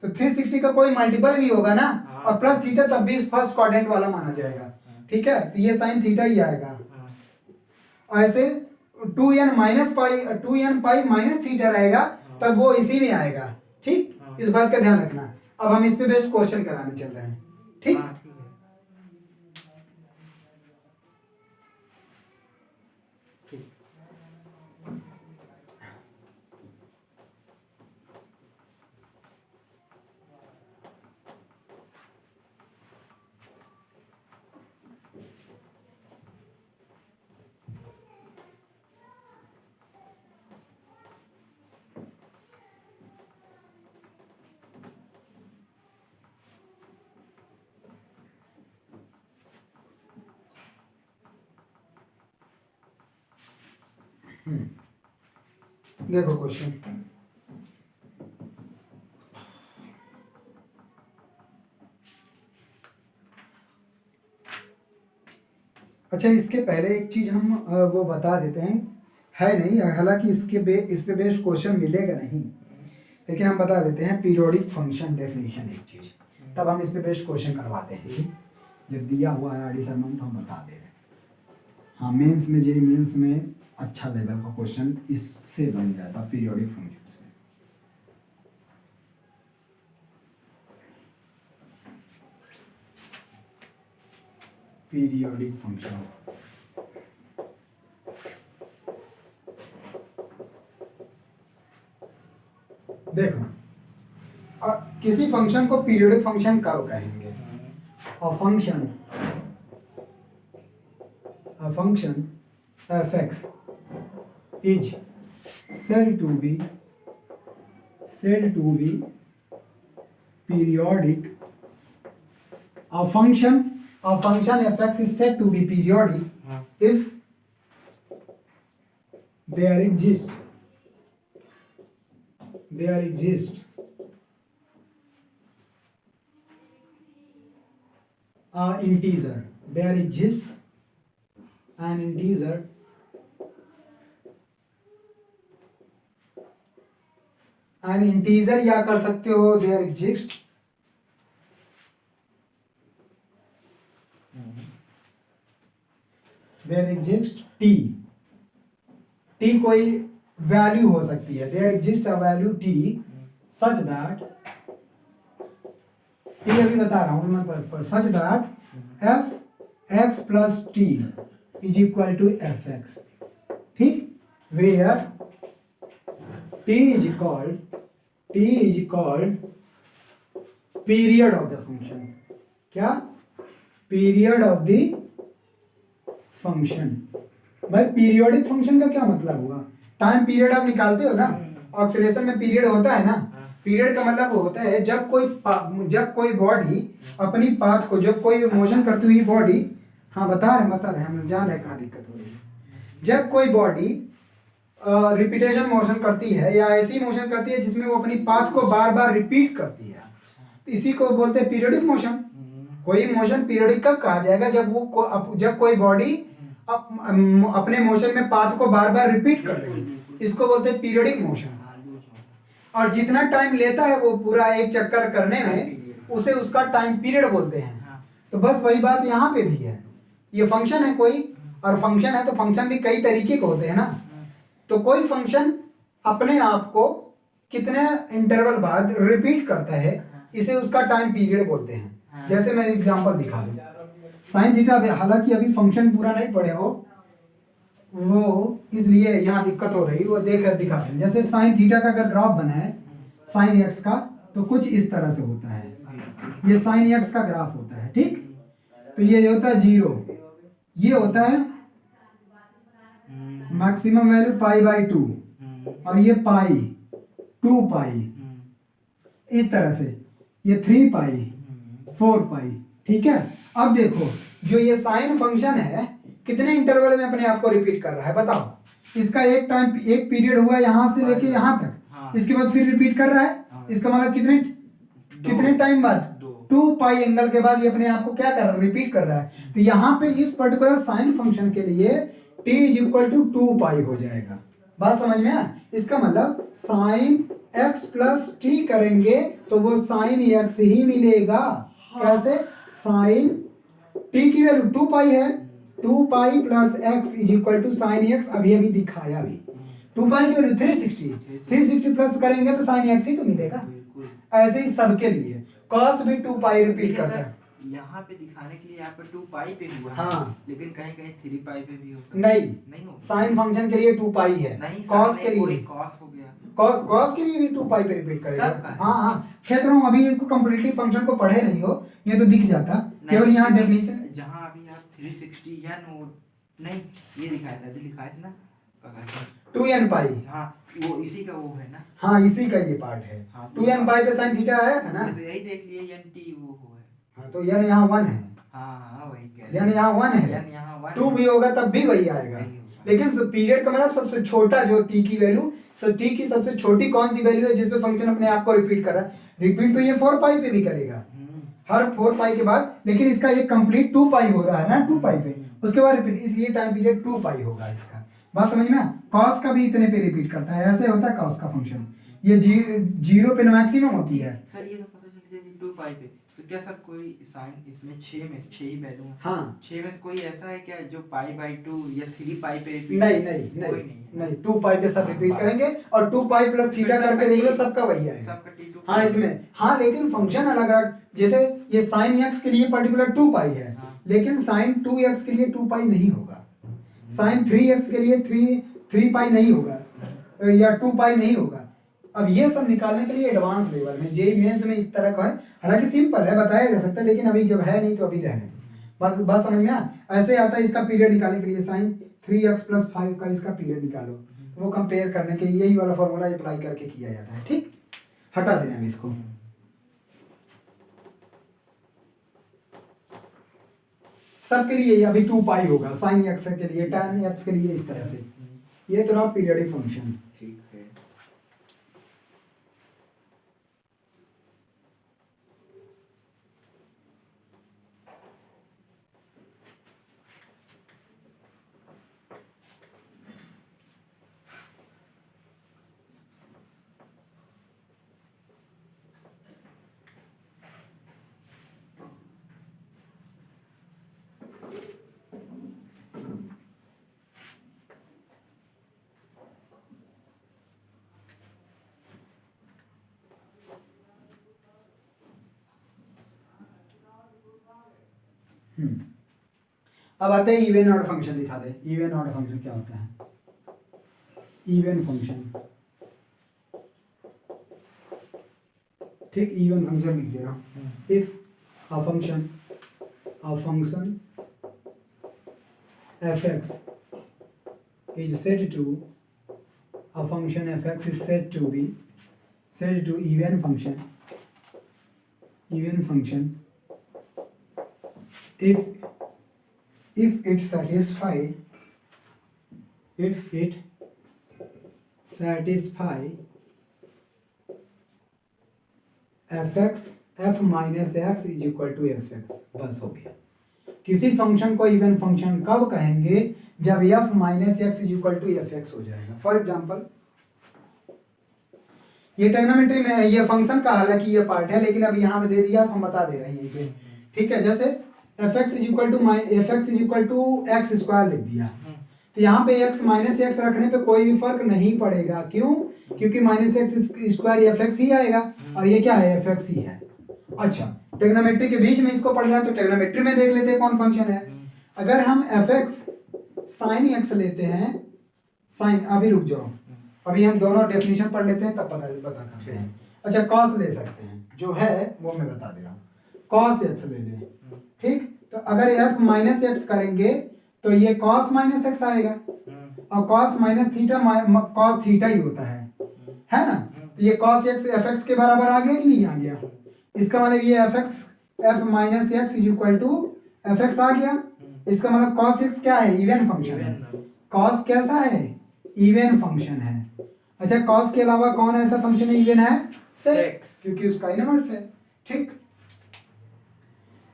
A: तो 360 का कोई मल्टीपल भी होगा ना, और प्लस थीटा तब भी फर्स्ट क्वाड्रेंट वाला माना जाएगा। ठीक है, तो ये साइन थीटा ही आएगा। ऐसे 2n पाई माइनस थीटा रहेगा, तब वो इसी में आएगा। ठीक, इस बात का ध्यान रखना। अब हम इस पे बेस्ट क्वेश्चन कराने चल रहे हैं। ठीक, देखो क्वेश्चन, अच्छा इसके पहले एक चीज हम वो बता देते हैं है नहीं, हालांकि इस पे बेस्ड क्वेश्चन मिलेगा नहीं, लेकिन हम बता देते हैं पीरियोडिक फंक्शन डेफिनेशन एक चीज, तब हम इस पे बेस्ड क्वेश्चन करवाते हैं। जब दिया हुआ है आरडी शर्मा तो हम बता दे रहे हैं। हाँ, मेंस में जेई मेंस में अच्छा लेवल का क्वेश्चन इससे बन जाता पीरियोडिक फंक्शन से। पीरियोडिक फंक्शन देखो, किसी फंक्शन को पीरियोडिक फंक्शन कब कहेंगे? A function f(x) is said to be periodic. A function f(x) is said to be periodic if there exists an integer. There exists an integer या कर सकते हो there exists t कोई value हो सकती है। there exists a value t such that, ये अभी बता रहा हूं मैं पर such that f(x plus t is equal to f(x), ठीक, where t is called period of the function। क्या? Period of the function. भाई पीरियोडिक फंक्शन का क्या मतलब हुआ? टाइम पीरियड आप निकालते हो ना, ऑक्सीलेशन में पीरियड होता है ना। पीरियड का मतलब होता है जब कोई बॉडी अपनी पाथ को, जब कोई मोशन करती हुई बॉडी, हाँ बता रहे हम जान रहे कहाँ दिक्कत हो रही है। जब कोई बॉडी रिपीटेशन मोशन करती है या ऐसी मोशन करती है जिसमें वो अपनी पाथ को बार बार रिपीट करती है, तो इसी को बोलते हैं पीरियोडिक मोशन। कोई मोशन पीरियोडिक कब कहा जाएगा? जब कोई बॉडी अपने मोशन में पाथ को बार बार रिपीट कर रही है, इसको बोलते हैं पीरियोडिक मोशन। और जितना टाइम लेता है वो पूरा एक चक्कर करने में, उसे उसका टाइम पीरियड बोलते हैं। तो बस वही बात यहाँ पे भी है। ये फंक्शन है कोई, और फंक्शन है तो फंक्शन भी कई तरीके के होते हैं ना। तो कोई फंक्शन अपने आप को कितने इंटरवल बाद रिपीट करता है, इसे उसका टाइम पीरियड बोलते हैं। जैसे मैं एग्जांपल दिखा दूं, साइन थीटा, हालांकि अभी फंक्शन पूरा नहीं पढ़े हो वो, इसलिए यहाँ दिक्कत हो रही, वो देखकर दिखाते हैं। जैसे साइन थीटा का अगर ग्राफ बना है साइन एक्स का, तो कुछ इस तरह से होता है। ये साइन एक्स का ग्राफ होता है, ठीक। तो ये होता है 0, ये होता है मैक्सिमम वैल्यू π/2, और ये पाई 2π, इस तरह से ये 3π 4π, ठीक है। अब देखो जो ये साइन फंक्शन है कितने इंटरवल में अपने आप को रिपीट कर रहा है बताओ। इसका एक पीरियड हुआ यहाँ से लेके यहाँ तक, इसके बाद फिर रिपीट कर रहा है। इसका मतलब कितने टाइम बाद? 2π एंगल के बाद ये अपने आप को क्या कर रहा है? रिपीट कर रहा है। तो यहाँ पे इस पर्टिकुलर साइन फंक्शन के लिए t इज इक्वल टू 2π हो जाएगा। बात समझ में आया? इसका मतलब साइन x प्लस टी करेंगे तो वो साइन x ही मिलेगा। कैसे? साइन t की वैल्यू 2π है, 2π plus x is equal to sine x, अभी दिखाया भी। 2π की वैल्यू 360 प्लस करेंगे तो साइन x ही तो मिलेगा। ऐसे ही सबके लिए cos भी 2π रिपीट करता है।
B: यहाँ पे दिखाने के लिए यहाँ पे 2π पे हुआ है,
A: हाँ,
B: लेकिन कहीं 3π पे भी हो सकता है।
A: नहीं हो, साइन फंक्शन के लिए 2π है, cos के लिए
B: cos हो गया,
A: cos के लिए भी 2π पे रिपीट करेगा। हाँ खेत रहा हूँ, अभी इसको कम्प्लीटली फंक्शन को पढ़े नहीं हो, नहीं तो दिख जाता। केवल यहाँ डेफिनेशन,
B: जहाँ अभी आप 360 या नहीं ये दिखाया था, लिखा है ना
A: 2nπ,
B: हाँ वो इसी का वो है ना।
A: हाँ इसी का ये पार्ट है। 2nπ पे साइन थीटा आया था ना,
B: तो यही देख लिए nt वो है।
A: हाँ तो यानी यहाँ 1 है।
B: हाँ वही कह रहे,
A: यानी यहाँ 1 है, 2 भी होगा तब भी वही आएगा। लेकिन पीरियड का मतलब सबसे छोटा जो t की वैल्यू, t की सबसे छोटी कौन सी वैल्यू है जिसपे फंक्शन अपने आप को रिपीट कर रहा है? रिपीट तो ये 4π पे भी करेगा, हर 4π के बाद, लेकिन इसका ये कंप्लीट 2π हो रहा है ना 2π पे, उसके बाद रिपीट, इसलिए टाइम पीरियड 2π होगा इसका। बात समझ में? कॉस का भी इतने पे रिपीट करता है, ऐसे होता है कॉस का फंक्शन। ये जीरो पे मैक्सिमम होती है।
B: सर ये तो पता चल गया 2 पाई पे, तो क्या सर कोई साइन इसमें 6 में से 6 ही वैल्यू है?
A: हाँ
B: 6 में से कोई ऐसा है क्या जो पाई बाई 2 या 3 पाई पे रिपीट?
A: नहीं नहीं
B: कोई
A: नहीं
B: नहीं।
A: नहीं, 2 पाई पे सब रिपीट करेंगे और 2 पाई प्लस थीटा करके देख लो, सबका वही आएगा।
B: सबका T2
A: हाँ इसमें, हाँ लेकिन फंक्शन अलग अलग, जैसे ये साइन एक्स के लिए पर्टिकुलर 2 पाई है,
B: हाँ।
A: लेकिन साइन 2x के लिए 2 पाई नहीं होगा, साइन 3x के लिए 3 पाई नहीं होगा, या 2 पाई नहीं होगा। अब ये सब निकालने के लिए एडवांस लेवल में जेईई मेंस में इस तरह का है, हालांकि सिंपल है, बताया जा सकता है, लेकिन अभी जब है नहीं तो अभी रहने दो। बात समझ में आ? ऐसे आता है इसका पीरियड निकालने के लिए, साइन 3x + 5 का इसका पीरियड निकालो, वो कंपेयर करने के लिए यही वाला फॉर्मूला अप्लाई करके किया जाता है। ठीक, हटा देना है इसको। सबके लिए अभी 2 पाई होगा, साइन x के लिए, tan x के लिए, इस तरह से। ये तो रहा पीरियडिक फंक्शन।
B: ठीक है।
A: अब आते हैं इवन ऑड फंक्शन, दिखा दे इवन ऑड फंक्शन क्या होता है। इवन फंक्शन, ठीक, इवन फंक्शन लिख दे रहा हूँ। If a function fx is said to, a function fx is said to be said to even function if it satisfy fx f minus x is equal to fx, बस हो गया। किसी function को even function कब कहेंगे? जब f minus x is equal to f x हो जाएगा। फॉर एग्जाम्पल ये ट्रिग्नोमेट्री में है, ये फंक्शन का हालांकि ये पार्ट है, लेकिन अब यहाँ पे दे दिया, हम बता दे रहे हैं ये। ठीक है, जैसे fx is equal to x square लिख दिया, तो यहाँ पे x माइनस एक्स रखने पे कोई भी फर्क नहीं पड़ेगा। क्यों? क्योंकि minus x square f x ही आएगा, और ये क्या है? एफ एक्स ही है। अच्छा, ट्रिग्नोमेट्री के बीच में इसको पढ़ रहा है, तो ट्रिग्नोमेट्री में देख लेते हैं कौन फंक्शन है। अगर हम एफ एक्स साइन एक्स लेते हैं, साइन, अभी रुक जाओ, अभी हम दोनों डेफिनेशन पढ़ लेते हैं, तब बता करते हैं। अच्छा, कॉस ले सकते हैं, जो है वो मैं बता दे रहा हूँ, कॉस एक्स ले लें। ठीक, तो अगर एफ माइनस एक्स करेंगे तो ये कॉस माइनस एक्स आएगा, और cos minus theta cos theta ही होता है ना? तो ये कॉस एक्स एफ एक्स के बराबर आ गया कि नहीं आ गया? इसका मतलब ये f minus x is equal to f x आ गया। इसका मतलब कॉस एक्स क्या है? इवन फंक्शन है। कॉस कैसा है? इवन फंक्शन है। अच्छा, कॉस के अलावा कौन ऐसा फंक्शन है इवन है? सेक, क्योंकि उसका इनवर्स है। ठीक,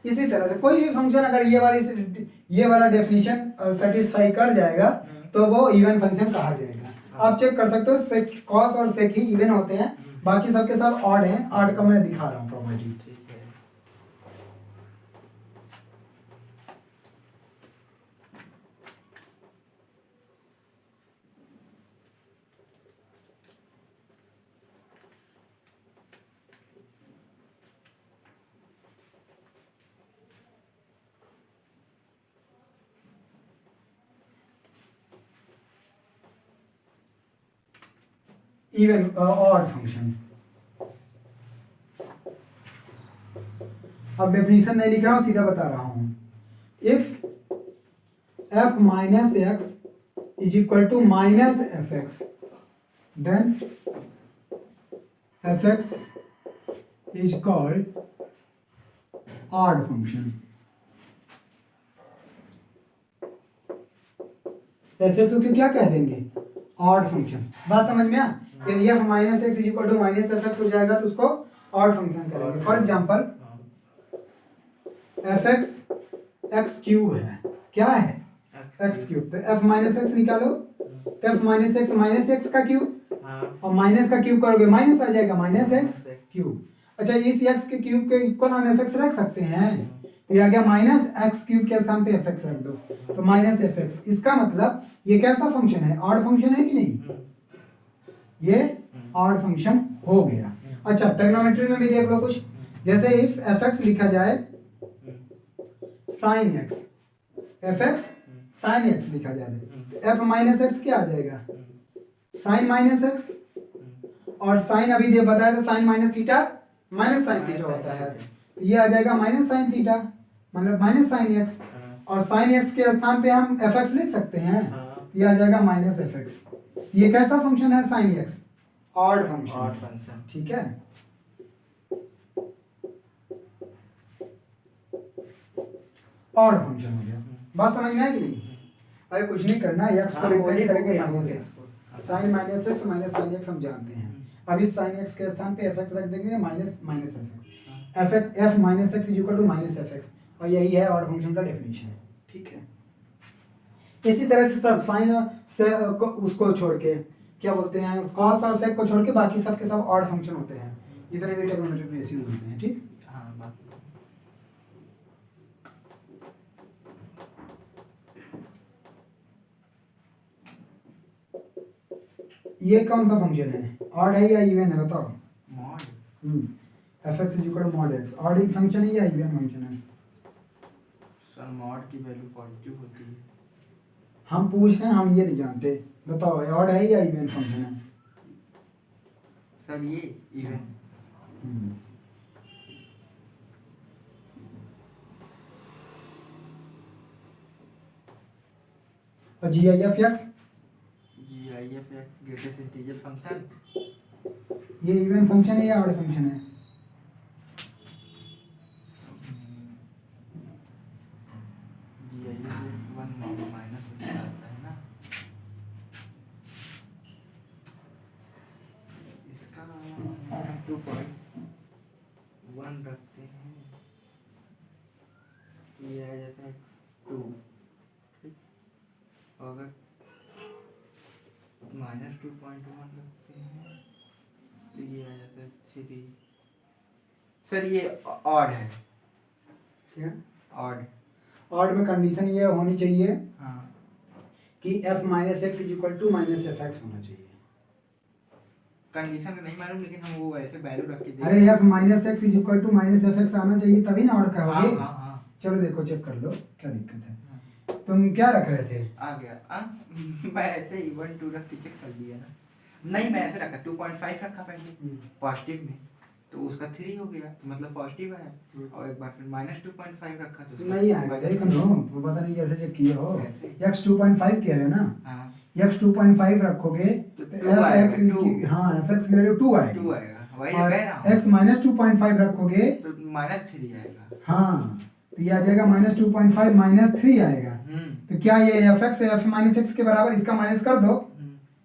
A: इसी तरह से कोई भी फंक्शन अगर ये वाला डेफिनेशन सेटिस्फाई कर जाएगा तो वो इवन फंक्शन कहा जाएगा। आप चेक कर सकते हो, सेक, कॉस और सेक ही इवन होते हैं, बाकी सबके सब ऑड हैं। ऑड का मैं दिखा रहा हूँ प्रॉपर्टी। इवन ऑड फंक्शन, अब डेफिनेशन नहीं लिख रहा हूं, सीधा बता रहा हूं। If f minus x is equal to minus f x, then f x is called odd function. F x को क्या कह देंगे? Odd function. बात समझ में आ? यदि f minus x is equal to minus f x हो जाएगा तो उसको ऑड फंक्शन करेंगे। For example f x x cube है, क्या है? एक्स क्यूब, तो एफ माइनस एक्स निकालो, तो एफ माइनस एक्स का क्यूब
B: हाँ
A: और माइनस का क्यूब करोगे माइनस आ जाएगा माइनस एक्स
B: -x।
A: क्यूब। अच्छा इस एक्स के क्यूब के इक्वल हम एफ एक्स रख सकते हैं, तो ये आ गया माइनस एक्स क्यूब के स्थान पे एफ एक्स रख दो, तो माइनस एफ एक्स। इसका मतलब ये कैसा फंक्शन है, ऑड फंक्शन है कि नहीं, ये ऑड फंक्शन हो गया। अच्छा ट्रिग्नोमेट्री में भी देख लो कुछ, जैसे इफ एफ एक्स लिखा जाए sine x, f x sine x लिखा जाए, तो एफ माइनस एक्स क्या आ जाएगा, साइन माइनस एक्स, और साइन अभी दे बताया था sine minus theta minus sine theta होता है, तो ये आ जाएगा माइनस साइन थीटा मतलब माइनस साइन एक्स, और साइन एक्स के स्थान पे हम एफ एक्स लिख सकते हैं, ये आ जाएगा माइनस एफ एक्स। ये कैसा फंक्शन है sine x, odd
B: odd
A: function,
B: function.
A: ठीक है। ऑड फंक्शन हो गया, बात समझ में आई कि नहीं। अरे कुछ नहीं करना, एक्स को
B: हाँ,
A: रिप्लेस
B: हो
A: करेंगे
B: गया,
A: माइनस
B: हो
A: एक्स
B: गया।
A: को, sine minus x minus sine x हम जानते हैं। अब इस साइन एक्स के स्थान पे एफ एक्स रख देंगे minus minus f x, f minus x is equal to minus f x, और यही है ऑड फंक्शन का डेफिनेशन, ठीक है। इसी तरह से सब साइन से उसको छोड़ के क्या बोलते हैं, कॉस और सेक को छोड़ के बाकी सब के सब ऑड फंक्शन होते हैं, जितने भी ट्रिग्नोमेट्रिक रेशियो होते हैं, ठीक।
B: हाँ बात।
A: ये कौन सा फंक्शन है, ऑड है या इवन है बताओ।
B: Mod
A: f x is equal to mod x, odd function है या इवन फंक्शन है।
B: सर मॉड की वैल्यू पॉजिटिव होती है।
A: हम पूछ रहे हैं, हम ये नहीं जानते, बताओ ऑड है या इवन फंक्शन है।
B: सर ये इवन।
A: और जी आई एफ एक्स
B: GIF एक ग्रेटेस्ट इंटीजर फंक्शन।
A: ये इवन फंक्शन है या ऑड फंक्शन है।
B: GIF 1 माइनस आता है ना, इसका 2.1 रखते हैं, ये आ जाता है 2, ठीक। अगर -2.1 रखते हैं तो ये आ जाता है 3। सर ये ऑड है,
A: क्या
B: ऑड।
A: ऑड में कंडीशन ये होनी चाहिए
B: हाँ
A: कि f minus x is equal to minus f x होना चाहिए।
B: कंडीशन तो नहीं मालूम, लेकिन हम वो ऐसे वैल्यू रख के देख
A: अरे f minus x is equal to minus f x आना चाहिए तभी ना ऑड कहोगे।
B: हाँ हाँ
A: चलो देखो चेक कर लो क्या दिक्कत है।
B: हाँ,
A: तुम क्या रख रहे थे,
B: आ गया। मैं ऐसे ही 1 2 रख के चेक कर लिया ना। नहीं मैं ऐसे रखा 2.5 रखा पहले पॉजिटिव में, तो उसका 3 हो गया, तो मतलब पॉजिटिव है। और एक बार फिर -2.5 रखा तो उसका
A: नहीं आएगा,
B: minus
A: देख लो वो पता नहीं कैसे चेक किए हो।
B: कैसे?
A: एक्स 2.5 कह रहे हो ना,
B: हाँ
A: एक्स 2.5 रखोगे
B: तो
A: तो
B: 2
A: एफ
B: आएगा,
A: एक्स
B: 2।
A: हाँ एफ एक्स की वैल्यू 2
B: 2
A: आएगी,
B: आएगा, वही
A: और
B: कह रहा हूँ।
A: एक्स माइनस 2.5 रखोगे
B: तो -3 आएगा।
A: हाँ तो ये आ जाएगा -2.5 -3 आएगा। तो क्या ये F x f minus x के बराबर, इसका माइनस कर दो,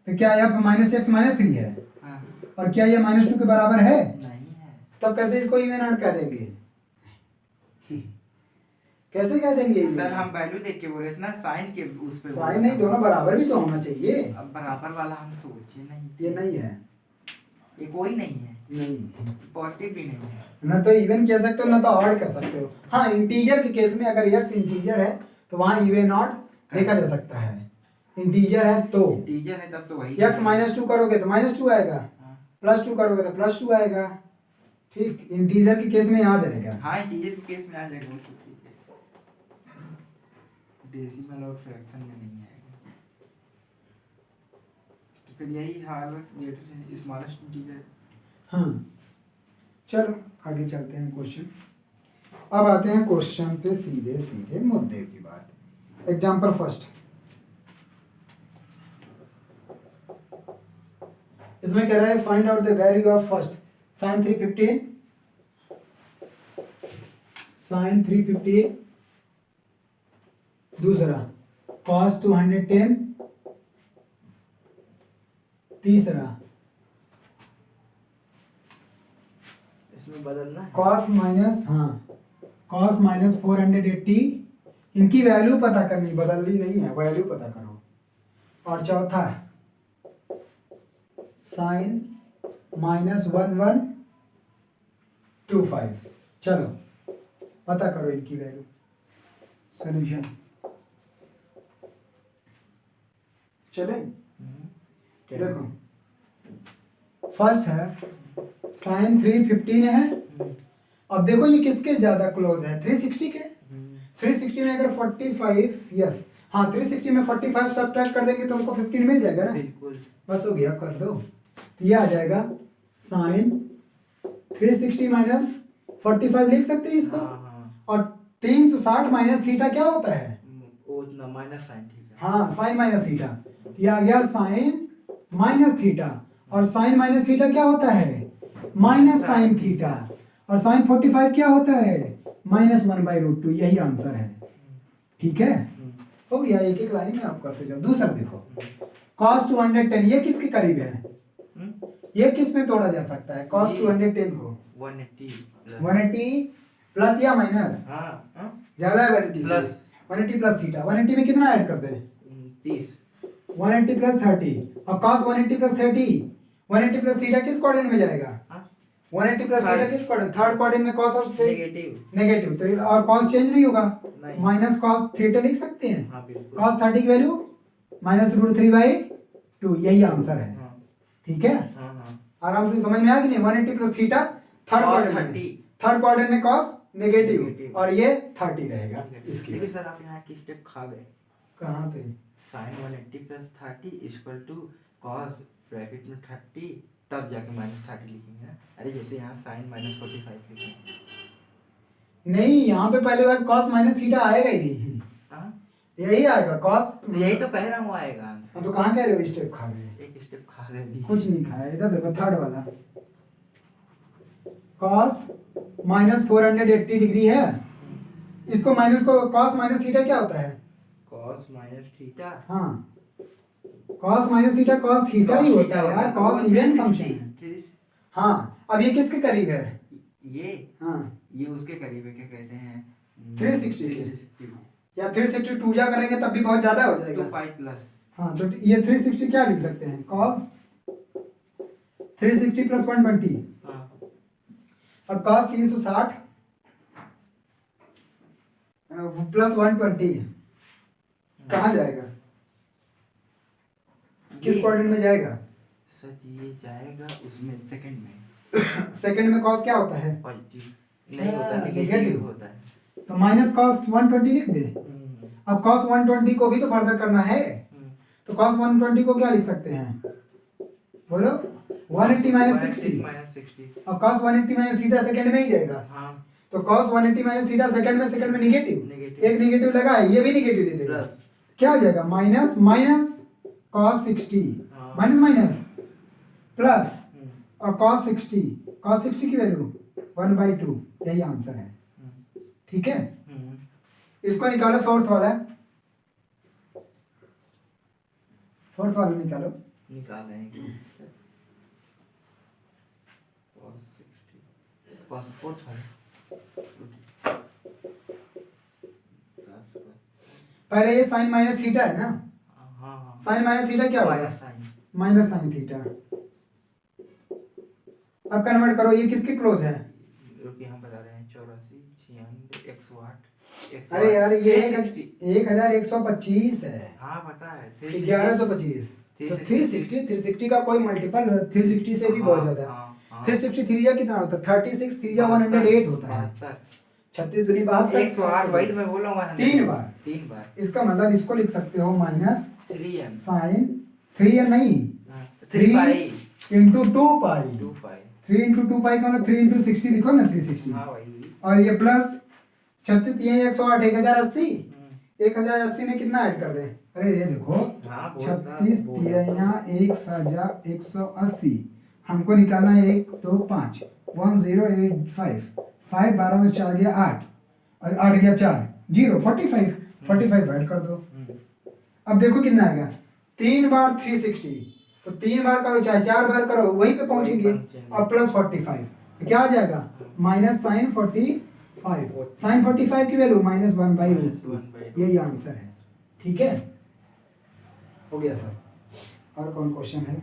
A: तो क्या एफ माइनस एक्स -3 है,
B: हाँ
A: और क्या ये -2 के बराबर है,
B: नहीं है।
A: तब कैसे इसको इवन ऑड कह देंगे, कैसे कह देंगे ये?
B: सर हम वैल्यू देख के बोले थे ना, साइन के उस पे
A: साइन नहीं, दोनों बराबर भी तो होना चाहिए।
B: अब बराबर वाला हम सोचे नहीं,
A: ये नहीं है,
B: ये कोई नहीं है,
A: नहीं
B: पॉजिटिव भी नहीं है।
A: ना तो इवन कह सकते हो ना तो ऑड कह सकते हो। हाँ इंटीजर के केस में अगर यक्स इंटीजर है तो वहाँ इवन ऑड देखा जा सकता है, इंटीजर है तो।
B: इंटीजर है तब तो वही
A: यक्स -2 करोगे तो -2 आएगा,
B: हाँ
A: +2 करोगे तो +2 आएगा, ठीक। इंटीजर के केस में आ जाएगा।
B: हाँ, इंटीजर के केस में आ जाएगा वो तो ठीक है, डेसिमल और फ्रैक्शन में नहीं आएगा। तो फिर यही हाल ग्रेटर स्मॉलेस्ट इंटीजर।
A: हाँ चलो आगे चलते हैं क्वेश्चन। अब आते हैं क्वेश्चन पे सीधे सीधे मुद्दे की बात। एग्जाम्पल फर्स्ट, इसमें कह रहा है find out the value of first sine 315, sine 315, दूसरा कॉस 210, तीसरा
B: इसमें बदलना है।
A: कॉस माइनस, हाँ कॉस माइनस 480, इनकी वैल्यू पता करनी, बदलनी नहीं है, वैल्यू पता करो। और चौथा साइन -1125। चलो पता करो इनकी वैल्यू। सॉल्यूशन चले, देखो फर्स्ट है साइन 315 है। अब देखो ये किसके ज्यादा क्लोज है, 360 के। 360 में अगर 45, यस हाँ 360 में 45 सब्ट्रैक्ट कर देंगे तो हमको 15 मिल जाएगा ना।
B: बिल्कुल
A: बस हो गया, कर दो। तो ये आ जाएगा साइन 360 माइनस 45 लिख सकते हैं इसको। और 360 माइनस थीटा क्या होता है,
B: वो उतना माइनस साइन थीटा।
A: हाँ साइन माइनस थीटा। ये आ गया साइन माइनस थीटा, और साइन माइनस थीटा क्या होता है, माइनस साइन थीटा। और साइन 45 क्या होता है, -1/√2। यही आंसर है, ठीक है। हो गया, एक एक लाइन में आप करते जाओ। दूसरा देखो cos 210, ये किसके करीब है, ये किस में तोड़ा जा सकता है cos 210 को, 180 प्लस या माइनस, ज्यादा है 180 से, 180 प्लस थीटा। 180 में कितना ऐड कर दे,
B: 30।
A: 180 प्लस 30, और cos 180 प्लस 30, 180 प्लस थीटा किस क्वाड्रेंट में जाएगा, 180 प्लस थीटा किस क्वाड्रेंट, थर्ड क्वाड्रेंट में cos और नेगेटिव। तो और cos चेंज नहीं होगा, माइनस cos थीटा लिख सकते हैं। cos 30 की वैल्यू -√3/2, यही आंसर है, ठीक है। आराम से समझ में आया कि नहीं। 180 प्लस थीटा थर्ड क्वाड्रेंट में cos नेगेटिव, और ये 30 रहेगा इसकी।
B: लेकिन सर आप यहाँ की स्टेप खा गए।
A: कहाँ पे,
B: sine 180 plus 30 equal to cos bracket में 30, तब जाके -30 लिखेंगे ना। अरे जैसे यहाँ साइन -45 लिखेंगे,
A: नहीं यहाँ पे पहले बार cos माइनस थीटा आएगा ही नहीं, यही आएगा cos।
B: यही तो कह रहा हूँ आएगा आंसर।
A: तो कहाँ कह रहे हो स्टेप खा गए,
B: एक स्टेप खा गए।
A: कुछ नहीं खाया। इधर देखो थर्ड वाला cos -480 डिग्री है, इसको माइनस को cos माइनस थीटा क्या होता है,
B: cos माइनस थीटा।
A: हाँ cos minus theta cos theta ही होता है यार, cos इवन फंक्शन है। हाँ अब ये किसके करीब है,
B: ये
A: हाँ
B: ये उसके करीब है, क्या कहते हैं
A: 360 के, या 360 टू जा करेंगे तब भी बहुत ज्यादा हो जाएगा,
B: 2π प्लस। हाँ
A: तो ये 360 क्या लिख सकते हैं, cos 360 प्लस 120। अब cos 360 प्लस 120 कहाँ जाएगा, किस क्वाड्रेंट में जाएगा,
B: सर ये जाएगा उसमें सेकंड में।
A: सेकंड में cos क्या होता है,
B: पॉजिटिव नहीं होता, नेगेटिव होता है।
A: तो माइनस cos 120 लिख दे। अब cos 120 को भी तो फर्दर करना है, तो cos 120 को क्या लिख सकते हैं, बोलो 180 माइनस 60। अब cos 180 माइनस थीटा सेकंड में ही जाएगा, तो cos 180 माइनस थीटा सेकंड में नेगेटिव, एक नेगेटिव लगा है, ये भी नेगेटिव दे देगा, क्या हो जाएगा माइनस cos 60 माइनस प्लस और cos 60 की वैल्यू 1/2, यही आंसर है, ठीक है। इसको निकालो फोर्थ वाला निकालो,
B: निकाल रहे हैं
A: पहले ये साइन माइनस थीटा है ना, साइन माइनस थीटा क्या होगा, माइनस साइन थीटा। अब कन्वर्ट करो, ये किसके क्लोज है,
B: हम बता रहे हैं 84, 96, 108।
A: अरे यार ये 1125 है,
B: हाँ पता है
A: 1125, तो 360 का कोई मल्टीपल 360 से भी बहुत ज्यादा है। 360 3 या कितना होता है, 36 3 या 108 होता है, 36 दूनी 72,
B: 108, वही तो मैं बोल रहा हूँ,
A: 3 बार। इसका मतलब इसको लिख सकते हो माइनस साइन 3n नहीं 3 इंटू 2π, 3 इंटू 2π का मतलब 3 इंटू 60 लिखो ना, 360। और ये प्लस 36 108 1080, 1080 में कितना ऐड कर दे, अरे ये देखो 36 180, हमको निकालना है 1 2 5 1085, 5 12 में 4 गया 8, और 8 गया 4 0 45 ऐड कर दो। अब देखो कितना आएगा, 3 बार 360, तो 3 बार करो चाहे 4 बार करो वहीं पे पहुंचेंगे, और प्लस 45, तो क्या आ जाएगा माइनस साइन 45, साइन 45 की वैल्यू -1/√2, यही आंसर है, ठीक है। हो गया सर। और कौन क्वेश्चन है?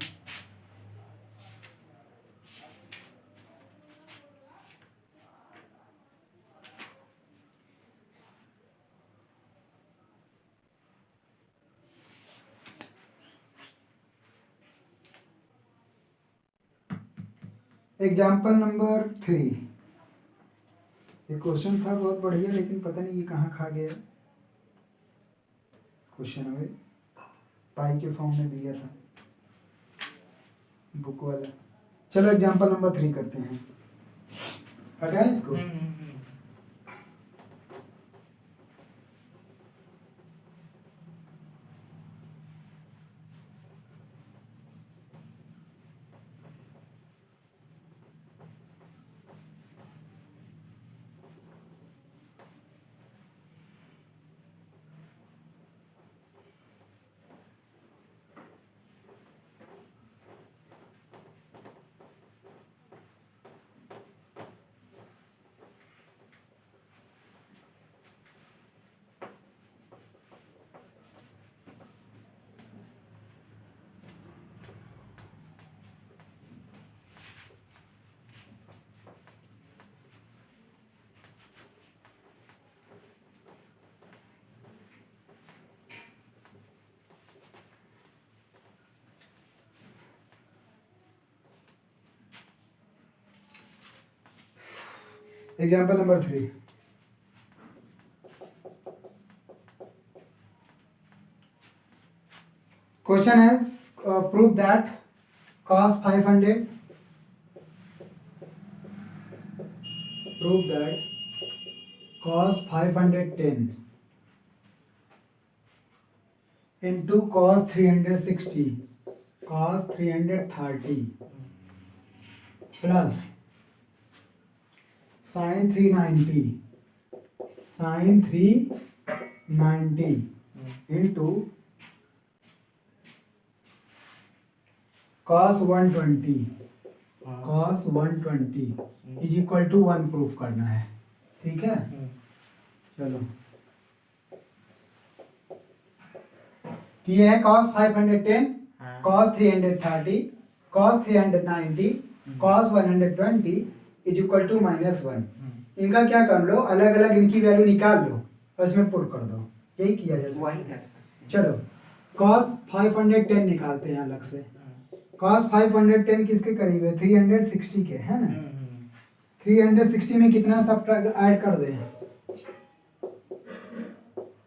A: Example number 3। ये क्वेश्चन था बहुत बढ़िया, लेकिन पता नहीं ये कहाँ खा गया। क्वेश्चन हमें पाई के फॉर्म में दिया था बुक वाला। चलो एग्जाम्पल नंबर 3 करते हैं, हटाएं इसको। Example number 3. Question is prove that cos 500 into cos 360 cos 330 plus sin 390 into cos 120 is equal to 1 proof करना है। ठीक है, चलो। तो ये है cos 510 cos 330 cos 390 cos 120 is equal to -1। इनका क्या कर लो, अलग अलग इनकी वैल्यू निकाल लो और इसमें पुट कर दो। यही किया जाए,
B: वही कर।
A: चलो cos 510 निकालते हैं अलग से। cos 510 किसके करीब है? 360 के, है ना। 360 में कितना सब ऐड कर दें?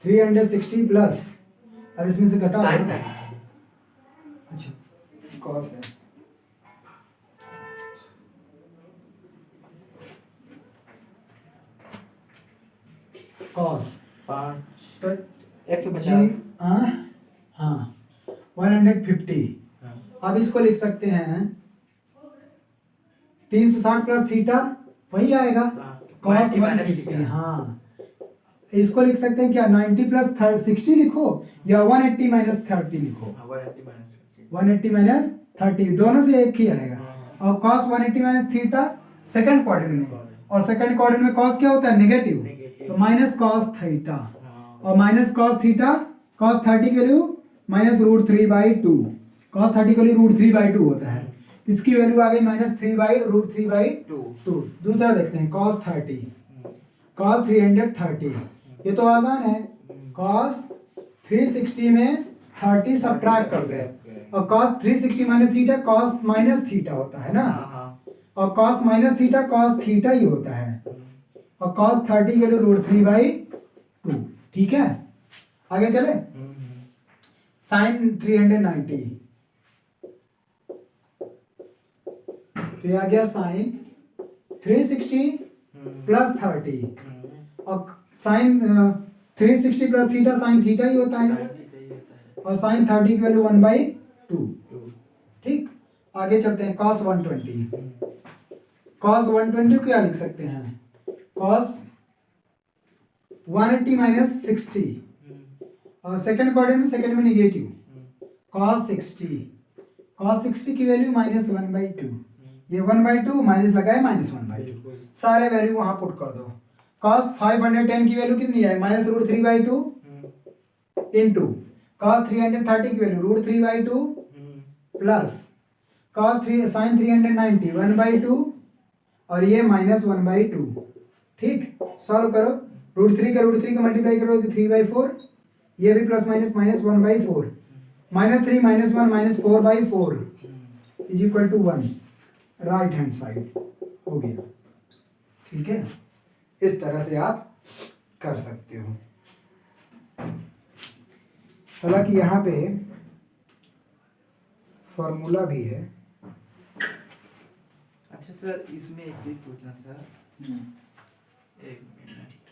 A: 360 प्लस, और इसमें से घटा। अच्छा, cos है। cos 150। हाँ 150। अब इसको लिख सकते हैं 360 प्लस थीटा, वही आएगा cos 150। हाँ, इसको लिख सकते हैं क्या? 90 प्लस 60 लिखो या 180 माइनस 30 लिखो। 180 माइनस 30 दोनों से एक ही आएगा। और cos 180 minus theta second quadrant में, और सेकंड क्वाड्रेंट में cos क्या होता है? नेगेटिव, तो माइनस cos थीटा। और माइनस cos थीटा, cos 30 की वैल्यू -√3/2, cos 30 की वैल्यू √3/2 होता है। इसकी वैल्यू आ गई -3/√3/2। दूसरा देखते हैं cos 30 cos 330। ये तो आसान है, cos 360 में 30 सब्ट्रैक्ट कर दे, और cos 360 minus theta cos minus theta होता है ना, और cos minus theta cos theta ही होता है, और cos 30 की वैल्यू √3/2। ठीक है, आगे चले। sin 390, तो ये आ गया sin 360 प्लस 30, और sin 360 plus theta sin theta ही होता है, और sin 30 की वैल्यू 1/2। ठीक, आगे चलते हैं। cos 120 को क्या लिख सकते हैं? cos 180 माइनस 60, और सेकंड क्वाड्रेंट में सेकंड में नेगेटिव, cos 60 की वैल्यू -1/2। ये 1/2 माइनस लगाए -1/2, सारे वैल्यू वहां पुट कर दो। cos 510 की वैल्यू कितनी है? -√3/2 इंटू cos 330 की वैल्यू √3/2 प्लस cos 3 sin 390 1/2 और ये -1/2। ठीक, सॉल्व करो। √3 का मल्टीप्लाई करो 3/4, ये भी plus minus -1/4, -3 -1 -4/4 is equal to 1। Right hand side हो गया। ठीक है, इस तरह से आप कर सकते हो। हालांकि यहाँ पे फॉर्मूला भी है।
B: अच्छा सर, इसमें एक चीज पूछना था, एक मिनट।